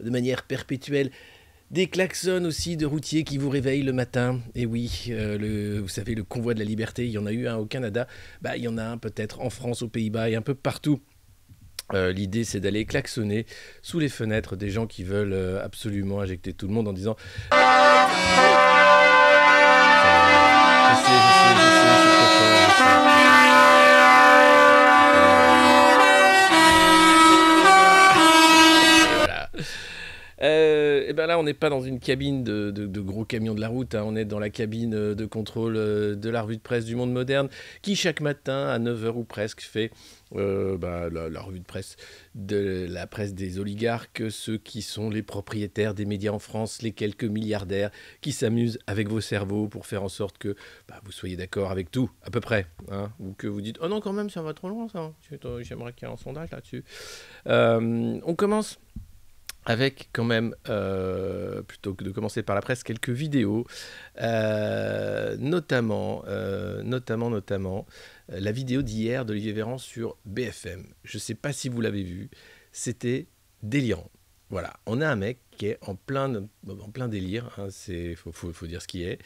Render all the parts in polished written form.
de manière perpétuelle. Des klaxons aussi de routiers qui vous réveillent le matin. Et oui, vous savez, le convoi de la liberté, il y en a eu un au Canada. Bah, il y en a un peut-être en France, aux Pays-Bas et un peu partout. L'idée, c'est d'aller klaxonner sous les fenêtres des gens qui veulent absolument injecter tout le monde en disant... Je sais, c'est trop fort, je sais. Et ben là, on n'est pas dans une cabine de gros camions de la route, hein. On est dans la cabine de contrôle de la revue de presse du Monde Moderne, qui chaque matin, à 9 h ou presque, fait la revue de presse de la presse des oligarques, ceux qui sont les propriétaires des médias en France, les quelques milliardaires qui s'amusent avec vos cerveaux pour faire en sorte que vous soyez d'accord avec tout, à peu près, hein, ou que vous dites « Oh non, quand même, ça va trop loin, ça. J'aimerais qu'il y ait un sondage là-dessus. » On commence avec quand même, plutôt que de commencer par la presse, quelques vidéos, notamment la vidéo d'hier d'Olivier Véran sur BFM. Je ne sais pas si vous l'avez vu, c'était délirant. Voilà, on a un mec qui est en plein délire, hein, faut dire ce qui est,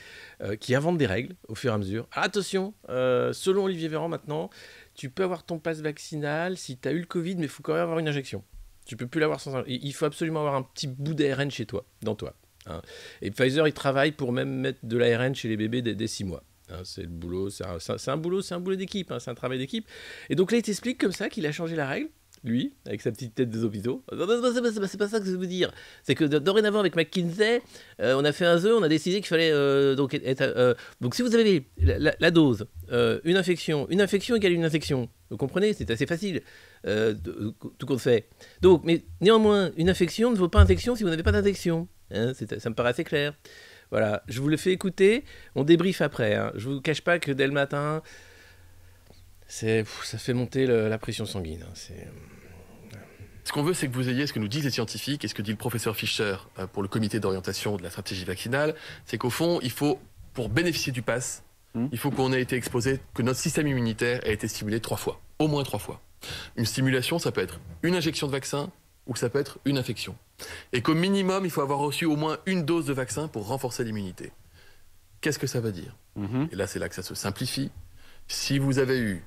qui invente des règles au fur et à mesure. Ah, attention, selon Olivier Véran maintenant, tu peux avoir ton passe vaccinal si tu as eu le Covid, mais il faut quand même avoir une injection. Tu peux plus l'avoir sans... Il faut absolument avoir un petit bout d'ARN chez toi, dans toi. Hein. Et Pfizer, il travaille pour même mettre de l'ARN chez les bébés dès 6 mois. Hein, c'est le boulot, c'est un boulot d'équipe, hein, c'est un travail d'équipe. Et donc là, il t'explique comme ça qu'il a changé la règle, lui, avec sa petite tête des hôpitaux. C'est pas ça que je veux dire. C'est que dorénavant, avec McKinsey, on a fait un jeu, on a décidé qu'il fallait donc si vous avez la dose, une infection égale une infection. Vous comprenez, c'est assez facile, tout compte fait. Donc, mais néanmoins, une infection ne vaut pas infection si vous n'avez pas d'infection. Hein, ça me paraît assez clair. Voilà, je vous le fais écouter, on débriefe après. Hein. Je ne vous cache pas que dès le matin, ça fait monter la pression sanguine. Hein. Ce qu'on veut, c'est que vous ayez ce que nous disent les scientifiques et ce que dit le professeur Fischer pour le comité d'orientation de la stratégie vaccinale, c'est qu'au fond, il faut, pour bénéficier du pass, il faut qu'on ait été exposé, que notre système immunitaire ait été stimulé 3 fois, au moins 3 fois. Une stimulation, ça peut être une injection de vaccin ou ça peut être une infection. Et qu'au minimum, il faut avoir reçu au moins une dose de vaccin pour renforcer l'immunité. Qu'est-ce que ça veut dire? Et là, c'est là que ça se simplifie. Si vous avez eu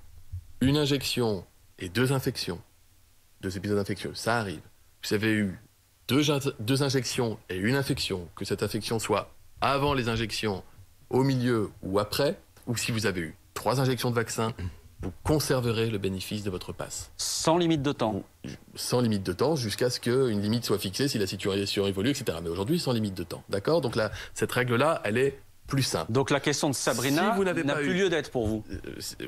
une injection et 2 infections, 2 épisodes infectieux, ça arrive. Vous avez eu 2 injections et une infection, que cette infection soit avant les injections, au milieu ou après, ou si vous avez eu 3 injections de vaccin, vous conserverez le bénéfice de votre passe. Sans limite de temps. Sans limite de temps, jusqu'à ce qu'une limite soit fixée, si la situation évolue, etc. Mais aujourd'hui, sans limite de temps. D'accord? Donc là, cette règle-là, elle est plus simple. Donc la question de Sabrina n'a plus lieu d'être pour vous.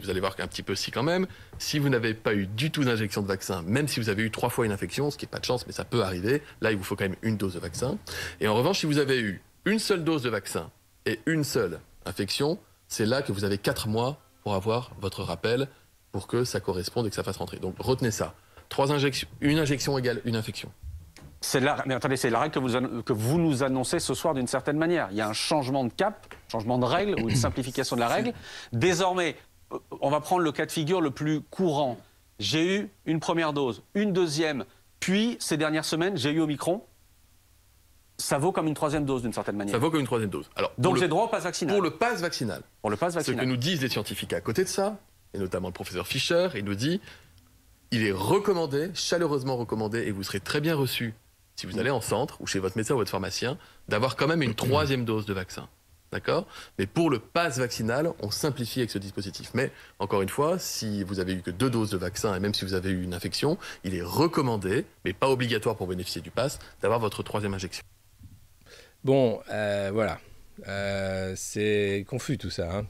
Vous allez voir qu'un petit peu si quand même. Si vous n'avez pas eu du tout d'injection de vaccin, même si vous avez eu 3 fois une infection, ce qui n'est pas de chance, mais ça peut arriver, là, il vous faut quand même une dose de vaccin. Et en revanche, si vous avez eu une seule dose de vaccin et une seule infection, c'est là que vous avez 4 mois pour avoir votre rappel pour que ça corresponde et que ça fasse rentrer. Donc retenez ça. 3 injections, une injection égale une infection. Mais attendez, c'est la règle que vous nous annoncez ce soir d'une certaine manière. Il y a un changement de cap, changement de règle ou une simplification de la règle. Désormais, on va prendre le cas de figure le plus courant. J'ai eu une première dose, une deuxième, puis ces dernières semaines, j'ai eu Omicron. Ça vaut comme une 3e dose d'une certaine manière. Ça vaut comme une 3e dose. Alors, donc j'ai droit au pass vaccinal. Pour le pass vaccinal. Pour le pass vaccinal. Ce que nous disent les scientifiques à côté de ça, et notamment le professeur Fischer, il nous dit, il est recommandé, chaleureusement recommandé, et vous serez très bien reçu si vous allez en centre ou chez votre médecin ou votre pharmacien, d'avoir quand même une 3e dose de vaccin. D'accord? Mais pour le pass vaccinal, on simplifie avec ce dispositif. Mais, encore une fois, si vous avez eu que 2 doses de vaccin, et même si vous avez eu une infection, il est recommandé, mais pas obligatoire pour bénéficier du pass, d'avoir votre 3e injection. Bon, voilà. C'est confus tout ça. Hein.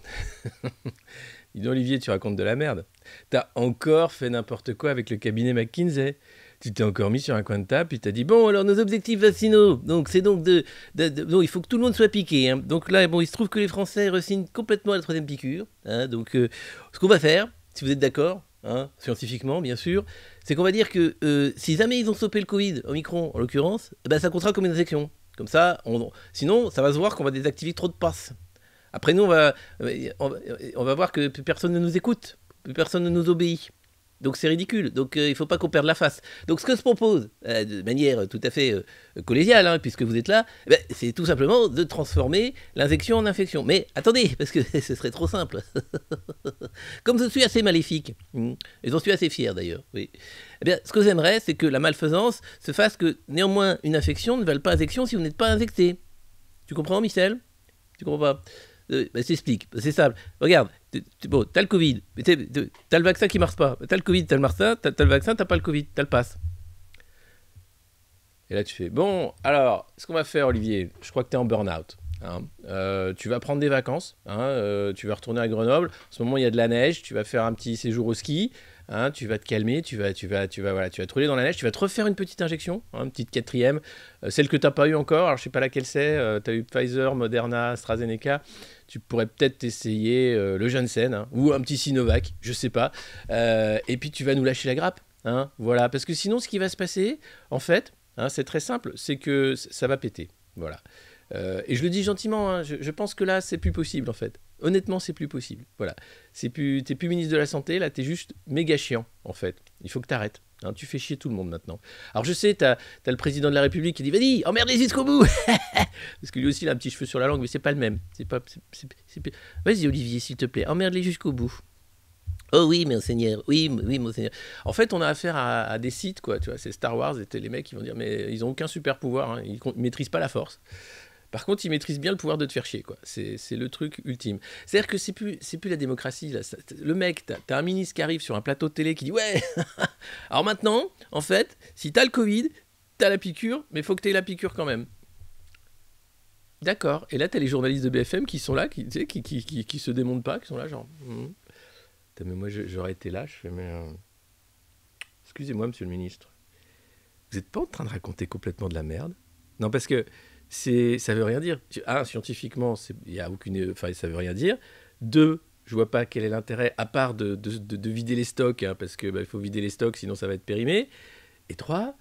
Dis donc, Olivier, tu racontes de la merde. T'as encore fait n'importe quoi avec le cabinet McKinsey. Tu t'es encore mis sur un coin de table, puis t'as dit, bon, alors nos objectifs vaccinaux, donc c'est donc donc il faut que tout le monde soit piqué. Hein. Donc là, bon, il se trouve que les Français re-signent complètement à la 3e piqûre. Hein. Donc, ce qu'on va faire, si vous êtes d'accord, hein, scientifiquement, bien sûr, c'est qu'on va dire que si jamais ils ont stoppé le Covid, Omicron en l'occurrence, ça comptera comme une infection. Comme ça, sinon, ça va se voir qu'on va désactiver trop de passes. Après, nous, on va voir que plus personne ne nous écoute, plus personne ne nous obéit. Donc c'est ridicule. Donc il ne faut pas qu'on perde la face. Donc ce que je propose, de manière tout à fait collégiale, hein, puisque vous êtes là, c'est tout simplement de transformer l'infection en infection. Mais attendez, parce que ce serait trop simple. Comme je suis assez maléfique, et j'en suis assez fier d'ailleurs, oui. Eh bien, ce que j'aimerais, c'est que la malfaisance se fasse que néanmoins une infection ne vale pas infection si vous n'êtes pas infecté. Tu comprends, Michel? Tu comprends pas? Je t'explique, c'est simple. Regarde, bon, t'as le Covid, t'as le vaccin qui marche pas. T'as le Covid, t'as le vaccin, t'as le vaccin, t'as pas le Covid, t'as le pass. Et là, tu fais, bon, alors, ce qu'on va faire, Olivier, je crois que t'es en burn-out. Hein. Tu vas prendre des vacances, hein, tu vas retourner à Grenoble. En ce moment, il y a de la neige, tu vas faire un petit séjour au ski. Hein, tu vas te calmer, tu vas te rouler dans la neige, tu vas te refaire une petite injection, hein, une petite 4e, celle que tu n'as pas eu encore, alors je ne sais pas laquelle c'est, tu as eu Pfizer, Moderna, AstraZeneca, tu pourrais peut-être essayer le Janssen, hein, ou un petit Sinovac, je ne sais pas, et puis tu vas nous lâcher la grappe, hein, voilà, parce que sinon ce qui va se passer, en fait, hein, c'est très simple, c'est que ça va péter, voilà. Et je le dis gentiment, hein, je pense que là, c'est plus possible en fait. Honnêtement, c'est plus possible. Voilà. T'es plus ministre de la Santé, là, t'es juste méga chiant en fait. Il faut que t'arrêtes. Hein, tu fais chier tout le monde maintenant. Alors je sais, t'as le président de la République qui dit vas-y, emmerdez jusqu'au bout. Parce que lui aussi, il a un petit cheveu sur la langue, mais c'est pas le même. Vas-y, Olivier, s'il te plaît, emmerde-les jusqu'au bout. Oh oui, monseigneur, oui, monseigneur. En fait, on a affaire à des sites, quoi. Tu vois, c'est Star Wars, et les mecs qui vont dire mais ils ont aucun super pouvoir, hein, ils maîtrisent pas la force. Par contre, ils maîtrisent bien le pouvoir de te faire chier, quoi. C'est le truc ultime. C'est-à-dire que c'est plus la démocratie, là. Le mec, t'as un ministre qui arrive sur un plateau de télé qui dit « Ouais, alors maintenant, en fait, si t'as le Covid, t'as la piqûre, mais faut que t'aies la piqûre quand même. » D'accord. Et là, t'as les journalistes de BFM qui sont là, qui se démontent pas, qui sont là, genre... Mais moi, j'aurais été là, je fais « Mais... excusez-moi, monsieur le ministre. Vous n'êtes pas en train de raconter complètement de la merde? » Non, parce que... ça veut rien dire. Un, scientifiquement, il y a aucune, enfin, ça veut rien dire. Deux, je vois pas quel est l'intérêt, à part de vider les stocks, hein, parce que il faut vider les stocks, sinon ça va être périmé. Et trois,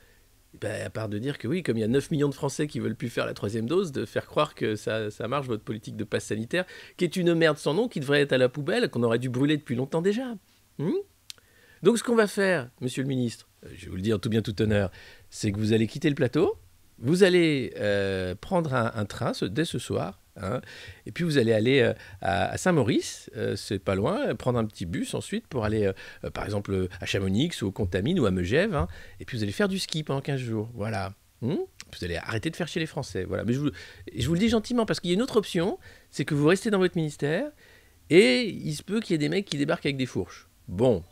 à part de dire que oui, comme il y a 9 millions de Français qui veulent plus faire la 3e dose, de faire croire que ça marche, votre politique de passe sanitaire, qui est une merde sans nom, qui devrait être à la poubelle, qu'on aurait dû brûler depuis longtemps déjà. Donc ce qu'on va faire, monsieur le ministre, je vais vous le dire en tout bien tout honneur, c'est que vous allez quitter le plateau. Vous allez prendre un train dès ce soir, hein, et puis vous allez aller à Saint-Maurice, c'est pas loin, prendre un petit bus ensuite pour aller, par exemple, à Chamonix ou au Contamine ou à Megève, hein, et puis vous allez faire du ski pendant 15 jours, voilà. Vous allez arrêter de faire chier les Français, voilà. Mais je vous le dis gentiment, parce qu'il y a une autre option, c'est que vous restez dans votre ministère, et il se peut qu'il y ait des mecs qui débarquent avec des fourches. Bon...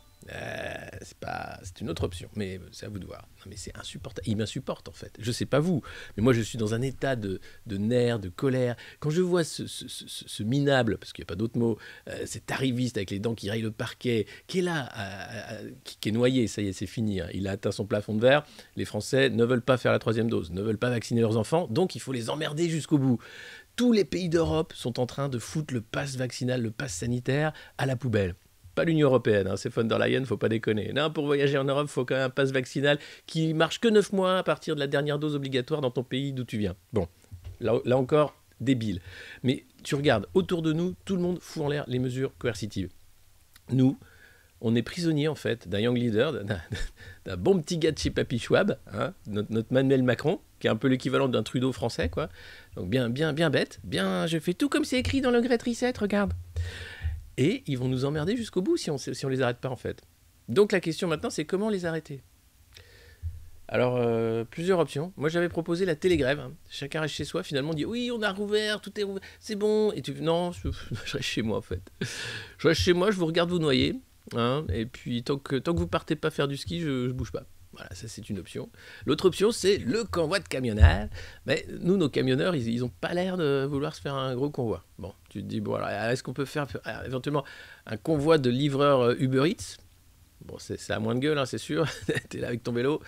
c'est une autre option, mais c'est à vous de voir. Non, mais c'est insupportable. Il m'insupporte en fait. Je sais pas vous, mais moi je suis dans un état de nerfs, de colère. Quand je vois ce minable, parce qu'il n'y a pas d'autre mot, cet arriviste avec les dents qui rayent le parquet, qui est là, qui est noyé, ça y est, c'est fini. Hein. Il a atteint son plafond de verre. Les Français ne veulent pas faire la 3e dose, ne veulent pas vacciner leurs enfants, donc il faut les emmerder jusqu'au bout. Tous les pays d'Europe sont en train de foutre le pass vaccinal, le pass sanitaire à la poubelle. Pas l'Union européenne, hein, c'est von der Leyen, faut pas déconner. Non, pour voyager en Europe, il faut quand même un pass vaccinal qui marche que 9 mois à partir de la dernière dose obligatoire dans ton pays d'où tu viens. Bon, là encore, débile. Mais tu regardes, autour de nous, tout le monde fout en l'air les mesures coercitives. Nous, on est prisonniers, en fait, d'un young leader, d'un bon petit gars de chez Papy Schwab, hein, notre Manuel Macron, qui est un peu l'équivalent d'un Trudeau français, quoi. Donc bien bête, je fais tout comme c'est écrit dans le Great Reset, regarde. Et ils vont nous emmerder jusqu'au bout si on les arrête pas, en fait. Donc la question maintenant, c'est comment les arrêter? Alors, plusieurs options. Moi, j'avais proposé la télégrève. Hein. Chacun reste chez soi. Finalement, on dit, oui, on a rouvert, tout est rouvert, c'est bon. Et non, je reste chez moi, en fait. Je reste chez moi, je vous regarde vous noyer. Hein, et puis, tant que vous partez pas faire du ski, je bouge pas. Voilà, ça c'est une option. L'autre option, c'est le convoi de camionneurs. Mais nous, nos camionneurs, ils n'ont pas l'air de vouloir se faire un gros convoi. Bon, tu te dis, bon, alors, est-ce qu'on peut faire éventuellement un convoi de livreurs Uber Eats? Bon, c'est à moins de gueule, hein, c'est sûr. T'es là avec ton vélo.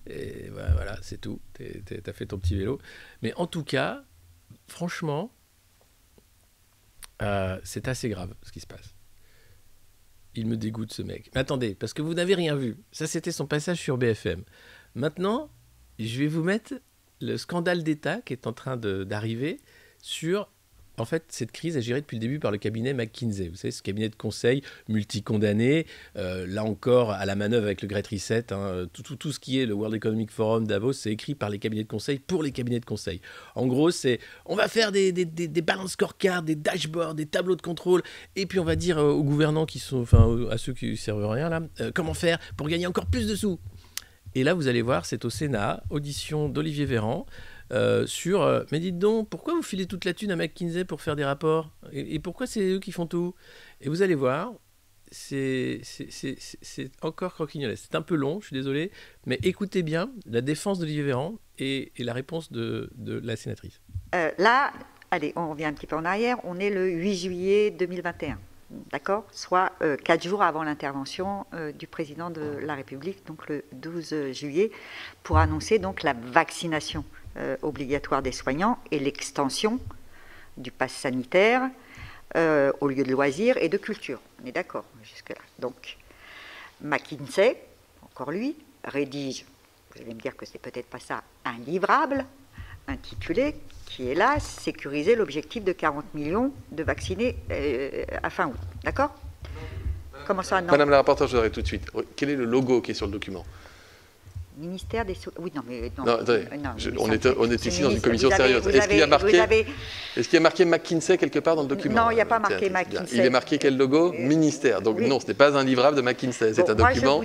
Et voilà, c'est tout. T'as fait ton petit vélo. Mais en tout cas, franchement, c'est assez grave ce qui se passe. Il me dégoûte, ce mec. Mais attendez, parce que vous n'avez rien vu. Ça, c'était son passage sur BFM. Maintenant, je vais vous mettre le scandale d'État qui est en train d'arriver sur en fait, cette crise est gérée depuis le début par le cabinet McKinsey. Vous savez, ce cabinet de conseil multi-condamné, là encore à la manœuvre avec le Great Reset. Hein, tout ce qui est le World Economic Forum, Davos, c'est écrit par les cabinets de conseil pour les cabinets de conseil. En gros, on va faire des balance scorecards, des dashboards, des tableaux de contrôle, et puis on va dire aux gouvernants à ceux qui ne servent rien là, comment faire pour gagner encore plus de sous. Et là, vous allez voir, c'est au Sénat, audition d'Olivier Véran, mais dites donc, pourquoi vous filez toute la thune à McKinsey pour faire des rapports et pourquoi c'est eux qui font tout? Et vous allez voir, c'est encore croquignolesque. C'est un peu long, je suis désolé, mais écoutez bien la défense d'Olivier Véran et la réponse de la sénatrice. Là, allez, on revient un petit peu en arrière, on est le 8 juillet 2021. D'accord, soit 4 jours avant l'intervention du président de la République, donc le 12 juillet, pour annoncer donc la vaccination obligatoire des soignants et l'extension du pass sanitaire aux lieux de loisirs et de culture. On est d'accord jusque-là. Donc, McKinsey, encore lui, rédige, vous allez me dire que c'est peut-être pas ça, un livrable intitulé qui est là, sécuriser l'objectif de 40 millions de vaccinés à fin août. D'accord? Comment ça, non? Madame la rapporteure, je voudrais tout de suite. Quel est le logo qui est sur le document? Ministère des... Oui, non, mais... Non, attendez, on est ici dans une commission sérieuse. Est-ce qu'il y a marqué McKinsey quelque part dans le document? Non, il n'y a pas marqué McKinsey. Il est marqué quel logo? Ministère. Donc non, ce n'est pas un livrable de McKinsey. C'est un document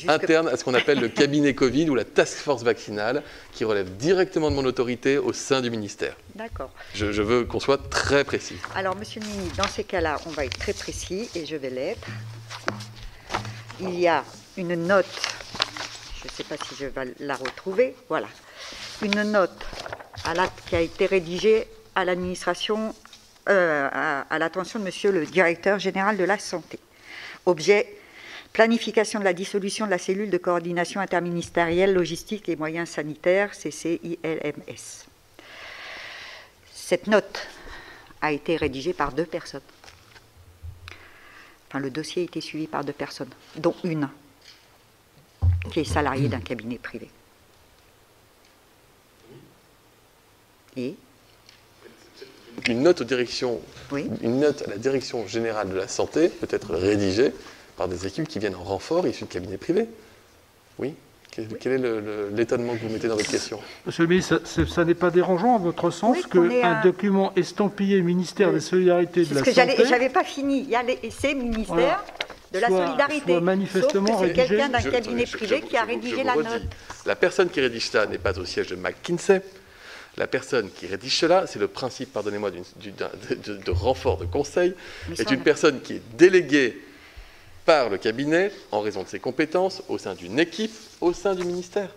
interne à ce qu'on appelle le cabinet Covid ou la task force vaccinale qui relève directement de mon autorité au sein du ministère. D'accord. Je veux qu'on soit très précis. Alors, monsieur le ministre, dans ces cas-là, on va être très précis et je vais l'être. Il y a une note... Je ne sais pas si je vais la retrouver. Voilà. Une note qui a été rédigée à l'administration, à l'attention de monsieur le directeur général de la santé. Objet, planification de la dissolution de la cellule de coordination interministérielle, logistique et moyens sanitaires, CCILMS. Cette note a été rédigée par 2 personnes. Enfin, le dossier a été suivi par 2 personnes, dont une qui est salarié d'un cabinet privé. Et une note aux directions, oui. Une note à la direction générale de la santé peut être rédigée par des équipes qui viennent en renfort issues de cabinets privés. Oui. Quel est l'étonnement que vous mettez dans votre question? Monsieur le ministre, ça n'est pas dérangeant à votre sens qu'un document estampillé ministère des Solidarités de la Santé... C'est ce que j'avais pas fini. Il y a ces ministères de la Solidarité. Manifestement sauf que c'est quelqu'un d'un cabinet privé qui a rédigé la note. La personne qui rédige ça n'est pas au siège de McKinsey. La personne qui rédige cela, c'est le principe, pardonnez-moi, de renfort de conseil, est une personne qui est déléguée par le cabinet, en raison de ses compétences, au sein d'une équipe, au sein du ministère.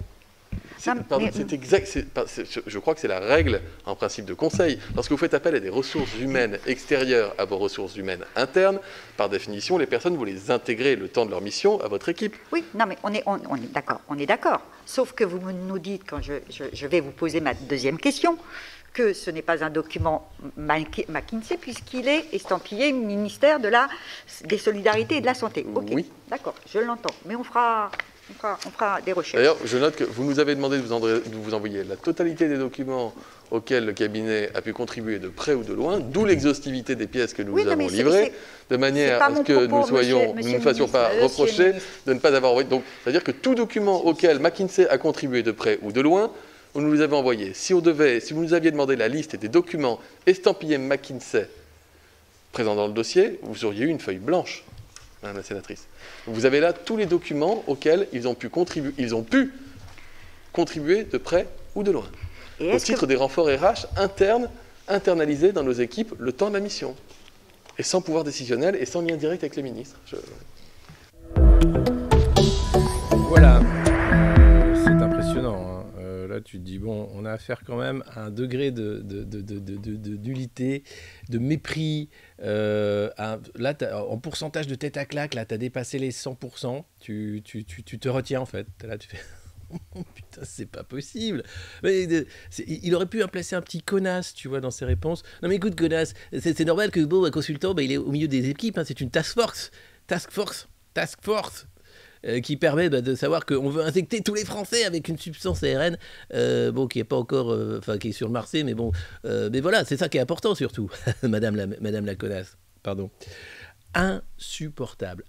Je crois que c'est la règle en principe de conseil. Lorsque vous faites appel à des ressources humaines extérieures à vos ressources humaines internes, par définition, les personnes, vous les intégrez le temps de leur mission à votre équipe. Oui, non, mais on est d'accord. Sauf que vous nous dites, quand je vais vous poser ma deuxième question, que ce n'est pas un document McKinsey puisqu'il est estampillé ministère des Solidarités et de la Santé. Ok, oui. D'accord, je l'entends. Mais on fera des recherches. D'ailleurs, je note que vous nous avez demandé de vous envoyer la totalité des documents auxquels le cabinet a pu contribuer de près ou de loin, d'où l'exhaustivité des pièces que nous vous avons livrées, de manière à ce que nous ne fassions pas reprocher de ne pas avoir envoyé. Donc, c'est-à-dire que tout document auquel McKinsey a contribué de près ou de loin, vous nous les avez envoyés. Si vous nous aviez demandé la liste des documents estampillés McKinsey présents dans le dossier, vous auriez eu une feuille blanche, Madame la sénatrice. Vous avez là tous les documents auxquels ils ont pu contribuer de près ou de loin. Au titre des renforts RH internes, internalisés dans nos équipes le temps de la mission. Et sans pouvoir décisionnel et sans lien direct avec les ministres. Voilà. C'est impressionnant. Hein. Là, tu te dis, bon, on a affaire quand même à un degré de nullité, de mépris. Là, en pourcentage de tête à claque, là, tu as dépassé les 100%. Tu te retiens, en fait. Là, tu fais... Oh, putain, c'est pas possible. Mais, il aurait pu placer un petit connasse, tu vois, dans ses réponses. Non, mais écoute, connasse, c'est normal que un consultant, il est au milieu des équipes. Hein, c'est une task force. qui permet de savoir qu'on veut infecter tous les Français avec une substance ARN, qui est pas encore, qui est sur le marché, mais bon, mais voilà, c'est ça qui est important surtout, Madame la connasse, pardon. Insupportable.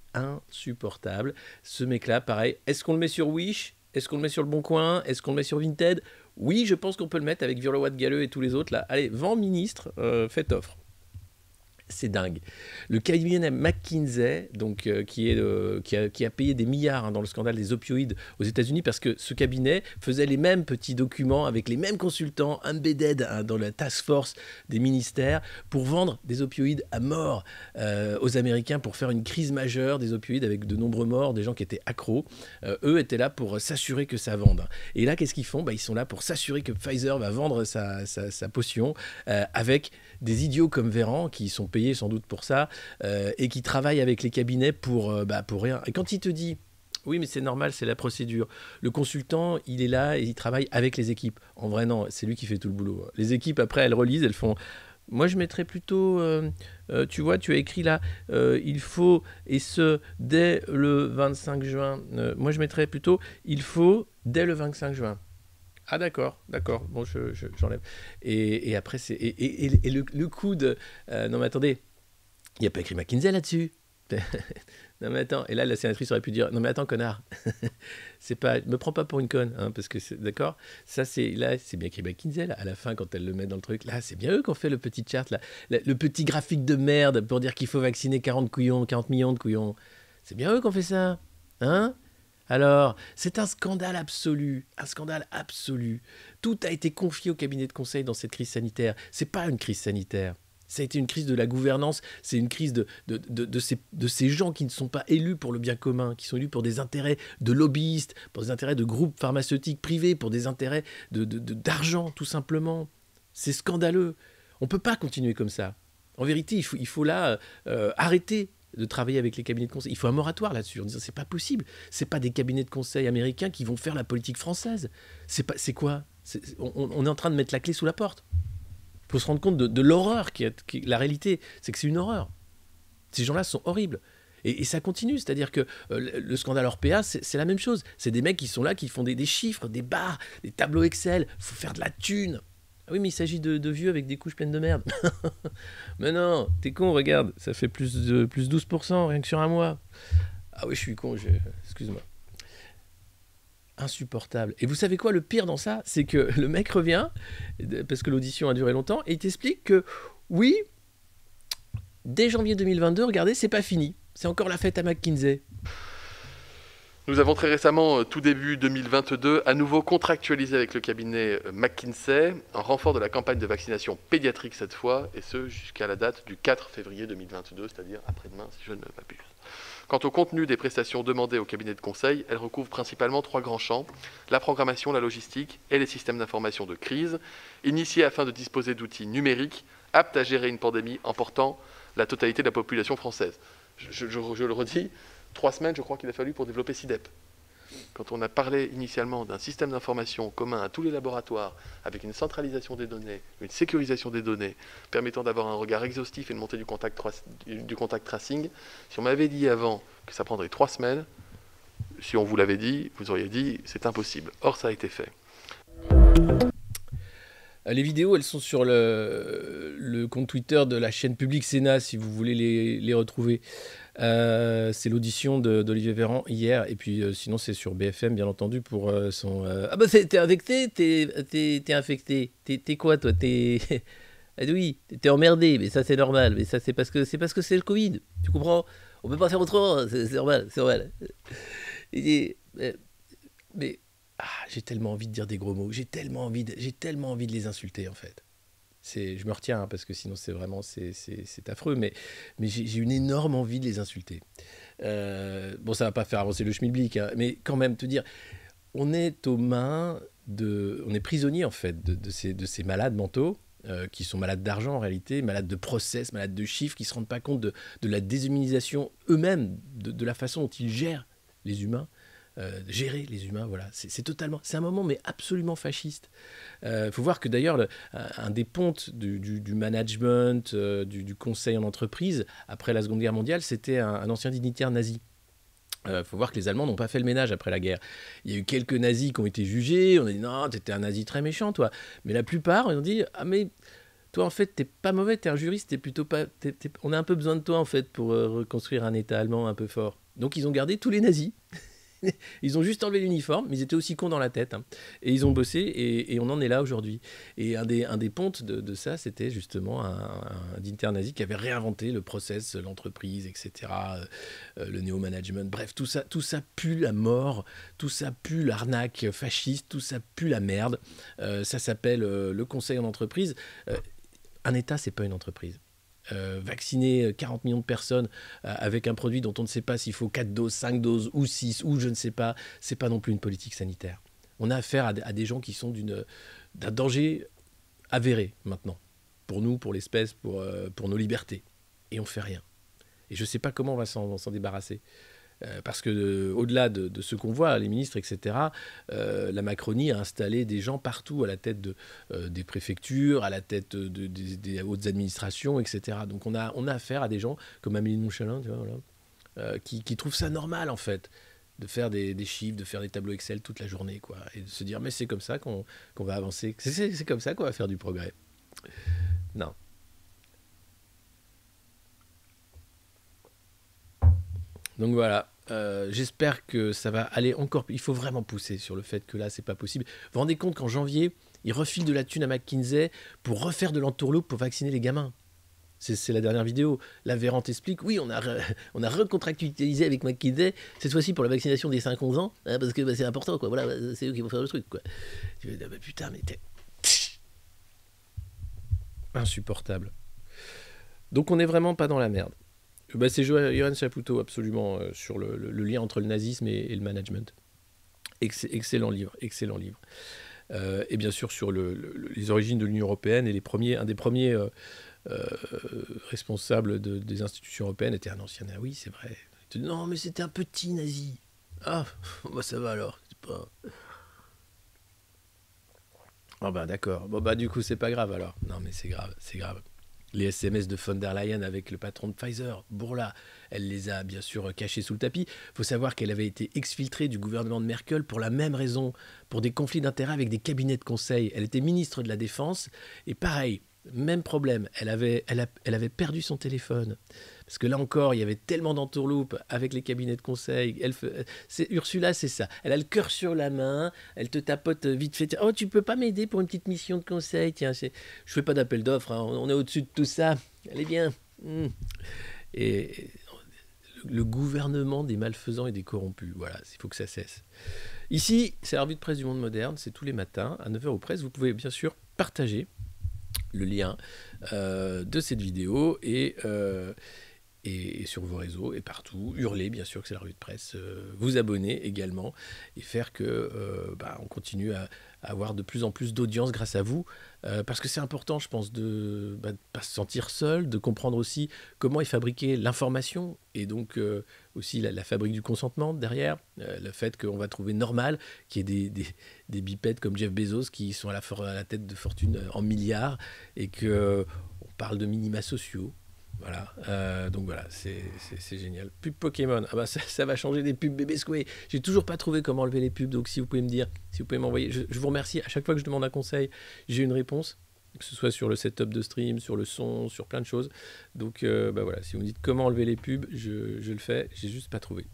Ce mec-là, pareil, est-ce qu'on le met sur Wish ? Est-ce qu'on le met sur Le Bon Coin ? Est-ce qu'on le met sur Vinted ? Oui, je pense qu'on peut le mettre avec Violet Galleux et tous les autres là. Allez, vend ministre, faites offre. C'est dingue. Le cabinet McKinsey, donc, qui a payé des milliards dans le scandale des opioïdes aux États-Unis, parce que ce cabinet faisait les mêmes petits documents avec les mêmes consultants embedded dans la task force des ministères pour vendre des opioïdes à mort aux Américains, pour faire une crise majeure des opioïdes avec de nombreux morts, des gens qui étaient accros. Eux étaient là pour s'assurer que ça vende. Et là, qu'est-ce qu'ils font ? Ils sont là pour s'assurer que Pfizer va vendre sa potion avec des idiots comme Véran qui sont payés sans doute pour ça et qui travaillent avec les cabinets pour rien. Et quand il te dit oui, mais c'est normal, c'est la procédure. Le consultant, il est là et il travaille avec les équipes. En vrai, non, c'est lui qui fait tout le boulot. Les équipes, après, elles relisent, elles font... Moi, je mettrais plutôt... tu vois, tu as écrit là, il faut, et ce, dès le 25 juin. Moi, je mettrais plutôt, il faut, dès le 25 juin. Ah d'accord, bon, j'enlève. Et après, c'est... Et le coup de... non, mais attendez, il n'y a pas écrit McKinsey là-dessus. Non mais attends, et là la sénatrice aurait pu dire non mais attends connard, c'est pas, me prends pas pour une conne, parce que c'est d'accord, ça c'est là c'est bien écrit McKinsey là, à la fin quand elle le met dans le truc, là c'est bien eux qui ont fait le petit chart là, le petit graphique de merde pour dire qu'il faut vacciner 40 millions de couillons, c'est bien eux qui ont fait ça, Alors, c'est un scandale absolu. Tout a été confié au cabinet de conseil dans cette crise sanitaire. C'est pas une crise sanitaire. Ça a été une crise de la gouvernance, c'est une crise de ces gens qui ne sont pas élus pour le bien commun, qui sont élus pour des intérêts de lobbyistes, pour des intérêts de groupes pharmaceutiques privés, pour des intérêts d'argent, tout simplement. C'est scandaleux. On ne peut pas continuer comme ça. En vérité, il faut là arrêter de travailler avec les cabinets de conseil. Il faut un moratoire là-dessus, en disant c'est pas possible. C'est pas des cabinets de conseil américains qui vont faire la politique française. C'est quoi ? On est en train de mettre la clé sous la porte. Il faut se rendre compte de l'horreur la réalité, c'est que c'est une horreur. Ces gens-là sont horribles. Et ça continue, c'est-à-dire que le scandale Orpea, c'est la même chose. C'est des mecs qui sont là, qui font des chiffres, des barres, des tableaux Excel. Il faut faire de la thune. Ah oui, mais il s'agit de vieux avec des couches pleines de merde. Mais non, t'es con, regarde, ça fait plus 12% rien que sur un mois. Ah oui, je suis con, excuse-moi. Insupportable. Et vous savez quoi, le pire dans ça, c'est que le mec revient, parce que l'audition a duré longtemps, et il t'explique que, oui, dès janvier 2022, regardez, c'est pas fini. C'est encore la fête à McKinsey. Nous avons très récemment, tout début 2022, à nouveau contractualisé avec le cabinet McKinsey, en renfort de la campagne de vaccination pédiatrique cette fois, et ce jusqu'à la date du 4 février 2022, c'est-à-dire après-demain, si je ne m'abuse. Quant au contenu des prestations demandées au cabinet de conseil, elles recouvrent principalement 3 grands champs: la programmation, la logistique et les systèmes d'information de crise, initiés afin de disposer d'outils numériques aptes à gérer une pandémie emportant la totalité de la population française. Je le redis, 3 semaines, je crois qu'il a fallu pour développer SIDEP. Quand on a parlé initialement d'un système d'information commun à tous les laboratoires, avec une centralisation des données, une sécurisation des données, permettant d'avoir un regard exhaustif et une montée du contact tracing, si on m'avait dit avant que ça prendrait 3 semaines, si on vous l'avait dit, vous auriez dit c'est impossible. Or, ça a été fait. Les vidéos, elles sont sur le compte Twitter de la chaîne Public Sénat, si vous voulez les retrouver. C'est l'audition d'Olivier Véran hier, et puis sinon c'est sur BFM, bien entendu, pour son... Ah bah t'es infecté, t'es infecté. T'es quoi, toi? Ah oui, t'es emmerdé, mais ça c'est normal. Mais ça c'est parce que c'est le Covid, tu comprends? On peut pas faire autrement, c'est normal, c'est normal. Mais j'ai tellement envie de dire des gros mots, j'ai tellement envie de les insulter en fait. Je me retiens parce que sinon c'est vraiment c'est affreux, mais j'ai une énorme envie de les insulter. Bon, ça va pas faire avancer le schmilblick, hein, mais quand même te dire, on est aux mains on est prisonnier en fait de ces malades mentaux. Qui sont malades d'argent en réalité, malades de process, malades de chiffres, qui ne se rendent pas compte de la déshumanisation eux-mêmes, de la façon dont ils gèrent les humains, gérer les humains, voilà. C'est un moment mais absolument fasciste. Faut voir que d'ailleurs, un des pontes du management, du conseil en entreprise, après la Seconde Guerre mondiale, c'était un ancien dignitaire nazi. faut voir que les Allemands n'ont pas fait le ménage après la guerre. Il y a eu quelques nazis qui ont été jugés. On a dit non, t'étais un nazi très méchant, toi. Mais la plupart, ils ont dit ah mais toi en fait t'es pas mauvais, t'es un juriste, t'es plutôt pas. On a un peu besoin de toi en fait pour reconstruire un État allemand un peu fort. Donc ils ont gardé tous les nazis. Ils ont juste enlevé l'uniforme, mais ils étaient aussi cons dans la tête. Hein. Et ils ont bossé, et on en est là aujourd'hui. Et un des pontes de ça, c'était justement un dignitaire nazi qui avait réinventé le process, l'entreprise, etc., le néo-management. Bref, tout ça pue la mort, tout ça pue l'arnaque fasciste, tout ça pue la merde. Ça s'appelle le conseil en entreprise. Un État, c'est pas une entreprise. Vacciner 40 millions de personnes avec un produit dont on ne sait pas s'il faut 4 doses, 5 doses ou 6 ou je ne sais pas, c'est pas non plus une politique sanitaire. On a affaire à des gens qui sont d'un danger avéré maintenant, pour nous, pour l'espèce, pour nos libertés. Et on fait rien. Et je ne sais pas comment on va s'en débarrasser. Parce que au-delà de ce qu'on voit, les ministres, etc., la Macronie a installé des gens partout à la tête des préfectures, à la tête des hautes administrations, etc. Donc on a affaire à des gens comme Amélie de Montchalin, tu vois, voilà, qui trouvent ça normal en fait de faire des chiffres, de faire des tableaux Excel toute la journée, quoi, et de se dire mais c'est comme ça qu'on va avancer, c'est comme ça qu'on va faire du progrès. Non. Donc voilà, j'espère que ça va aller encore. Il faut vraiment pousser sur le fait que là, c'est pas possible. Vous vous rendez compte qu'en janvier, ils refilent de la thune à McKinsey pour refaire de l'entourloupe pour vacciner les gamins. C'est la dernière vidéo. Là, Véran t'explique, oui, on a recontractualisé avec McKinsey, cette fois-ci pour la vaccination des 5-11 ans, hein, parce que c'est important, quoi. Voilà, c'est eux qui vont faire le truc, quoi. Tu vas dire, bah, putain, mais t'es insupportable. Donc on n'est vraiment pas dans la merde. Bah, c'est Johan Chapoutot, absolument, sur le lien entre le nazisme et le management. Excellent livre, excellent livre. Et bien sûr, sur les origines de l'Union européenne, et un des premiers responsables des institutions européennes était un ancien nazi. Oui, c'est vrai. Non, mais c'était un petit nazi. Ah, bah ça va alors. C'est pas... Ah bah d'accord. Bon bah du coup, c'est pas grave alors. Non, mais c'est grave, c'est grave. Les SMS de von der Leyen avec le patron de Pfizer, Bourla, elle les a bien sûr cachés sous le tapis. Il faut savoir qu'elle avait été exfiltrée du gouvernement de Merkel pour la même raison, pour des conflits d'intérêts avec des cabinets de conseil. Elle était ministre de la Défense, et pareil, même problème, elle avait perdu son téléphone. Parce que là encore, il y avait tellement d'entourloupes avec les cabinets de conseil. Ursula, c'est ça. Elle a le cœur sur la main, elle te tapote vite fait. Oh, tu peux pas m'aider pour une petite mission de conseil? Tiens, je fais pas d'appel d'offres, hein. On est au-dessus de tout ça. Allez bien. Et le gouvernement des malfaisants et des corrompus. Voilà, il faut que ça cesse. Ici, c'est la revue de presse du Monde Moderne. C'est tous les matins à 9h aux presses. Vous pouvez bien sûr partager le lien de cette vidéo et sur vos réseaux et partout, hurler bien sûr que c'est la revue de presse, vous abonner également et faire que on continue à avoir de plus en plus d'audience grâce à vous, parce que c'est important, je pense, de ne pas se sentir seul, de comprendre aussi comment est fabriquée l'information et donc aussi la fabrique du consentement derrière, le fait qu'on va trouver normal qu'il y ait des bipèdes comme Jeff Bezos qui sont à la tête de fortune en milliards et qu'on parle de minima sociaux. Voilà, donc voilà, c'est génial. Pub Pokémon, ah bah ça va changer des pubs bébé Square. J'ai toujours pas trouvé comment enlever les pubs, donc si vous pouvez me dire, si vous pouvez m'envoyer, je vous remercie. À chaque fois que je demande un conseil, j'ai une réponse, que ce soit sur le setup de stream, sur le son, sur plein de choses. Donc voilà, si vous me dites comment enlever les pubs, je le fais, j'ai juste pas trouvé.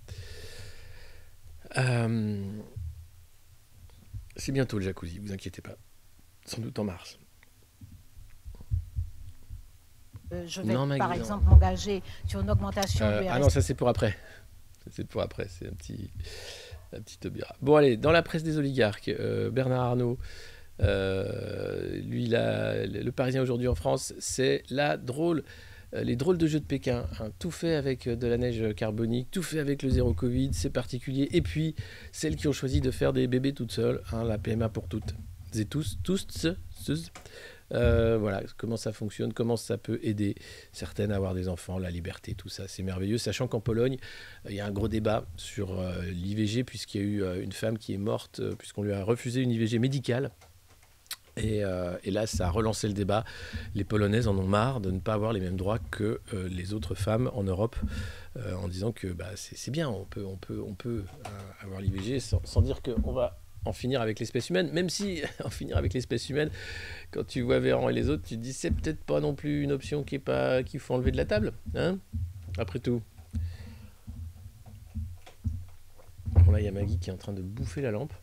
C'est bientôt le jacuzzi, vous inquiétez pas. Sans doute en mars. Je vais par exemple m'engager sur une augmentation du RSA. Ah non, ça c'est pour après. C'est pour après, c'est un petit obira. Bon allez, dans la presse des oligarques, Bernard Arnault, lui le Parisien aujourd'hui en France, c'est les drôles de jeux de Pékin, hein. Tout fait avec de la neige carbonique, tout fait avec le zéro Covid, c'est particulier. Et puis celles qui ont choisi de faire des bébés toutes seules, hein, la PMA pour toutes et tous. Voilà, comment ça fonctionne, comment ça peut aider certaines à avoir des enfants, la liberté, tout ça, c'est merveilleux. Sachant qu'en Pologne, il y a un gros débat sur l'IVG, puisqu'il y a eu une femme qui est morte, puisqu'on lui a refusé une IVG médicale. Et là, ça a relancé le débat. Les Polonaises en ont marre de ne pas avoir les mêmes droits que les autres femmes en Europe, en disant que c'est bien, on peut avoir l'IVG sans dire qu'on va en finir avec l'espèce humaine. Même si en finir avec l'espèce humaine, quand tu vois Véran et les autres, tu te dis c'est peut-être pas non plus une option qu'il faut enlever de la table, hein, après tout. Bon, là, il y a Maggie qui est en train de bouffer la lampe.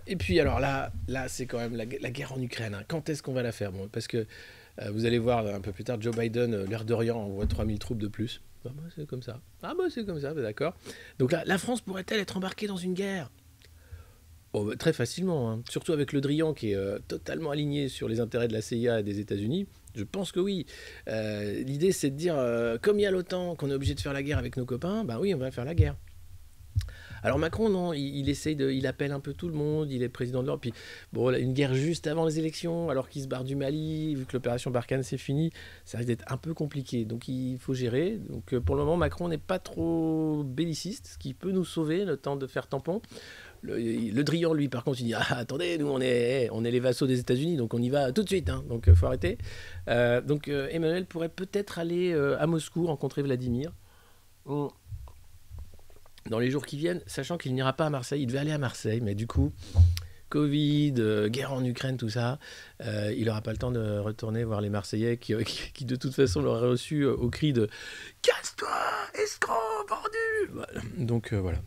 Et puis alors là c'est quand même la guerre en Ukraine, hein. Quand est-ce qu'on va la faire? Bon, parce que vous allez voir un peu plus tard, Joe Biden, l'air de rien, envoie 3000 troupes de plus. C'est comme ça. C'est comme ça, d'accord. Donc là, la France pourrait-elle être embarquée dans une guerre? Très facilement, hein. Surtout avec Le Drian qui est totalement aligné sur les intérêts de la CIA et des États-Unis. Je pense que oui. L'idée, c'est de dire, comme il y a l'OTAN, qu'on est obligé de faire la guerre avec nos copains, oui, on va faire la guerre. Alors Macron, non, il appelle un peu tout le monde, il est président de l'Europe, puis bon, une guerre juste avant les élections, alors qu'il se barre du Mali, vu que l'opération Barkhane c'est fini, ça risque d'être un peu compliqué, donc il faut gérer. Donc pour le moment, Macron n'est pas trop belliciste, ce qui peut nous sauver le temps de faire tampon. Le Drian, lui, par contre, il dit attendez, nous on est les vassaux des États-Unis, donc on y va tout de suite, hein, donc faut arrêter. Donc Emmanuel pourrait peut-être aller à Moscou rencontrer Vladimir. Dans les jours qui viennent, sachant qu'il n'ira pas à Marseille. Il devait aller à Marseille, mais du coup, Covid, guerre en Ukraine, tout ça, il n'aura pas le temps de retourner voir les Marseillais qui de toute façon l'auraient reçu au cri de « Casse-toi, escroc, vendu !» Voilà. Donc voilà,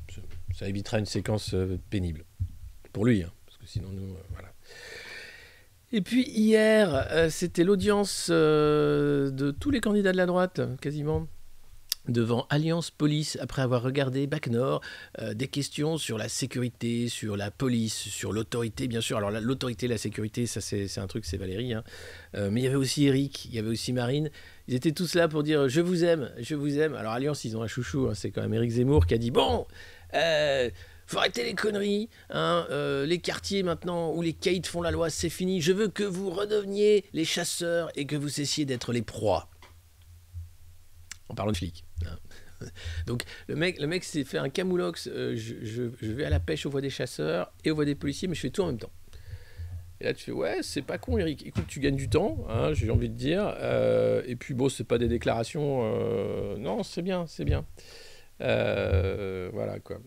ça évitera une séquence pénible. Pour lui, hein, parce que sinon nous, voilà. Et puis hier, c'était l'audience de tous les candidats de la droite, quasiment, devant Alliance Police, après avoir regardé Bac Nord, des questions sur la sécurité, sur la police, sur l'autorité, bien sûr. Alors l'autorité, la sécurité, ça c'est un truc, c'est Valérie, hein. Mais il y avait aussi Eric, il y avait aussi Marine. Ils étaient tous là pour dire « je vous aime, je vous aime ». Alors Alliance, ils ont un chouchou, hein, c'est quand même Éric Zemmour qui a dit « bon, faut arrêter les conneries, hein, les quartiers maintenant où les caïds font la loi, c'est fini. Je veux que vous redeveniez les chasseurs et que vous cessiez d'être les proies ». En parlant de flics. Donc le mec s'est fait un camoulox, je vais à la pêche aux voix des chasseurs et aux voix des policiers, mais je fais tout en même temps. Et là tu fais ouais, c'est pas con Eric, écoute, tu gagnes du temps, hein, j'ai envie de dire, et puis bon, c'est pas des déclarations, non, c'est bien, voilà quoi.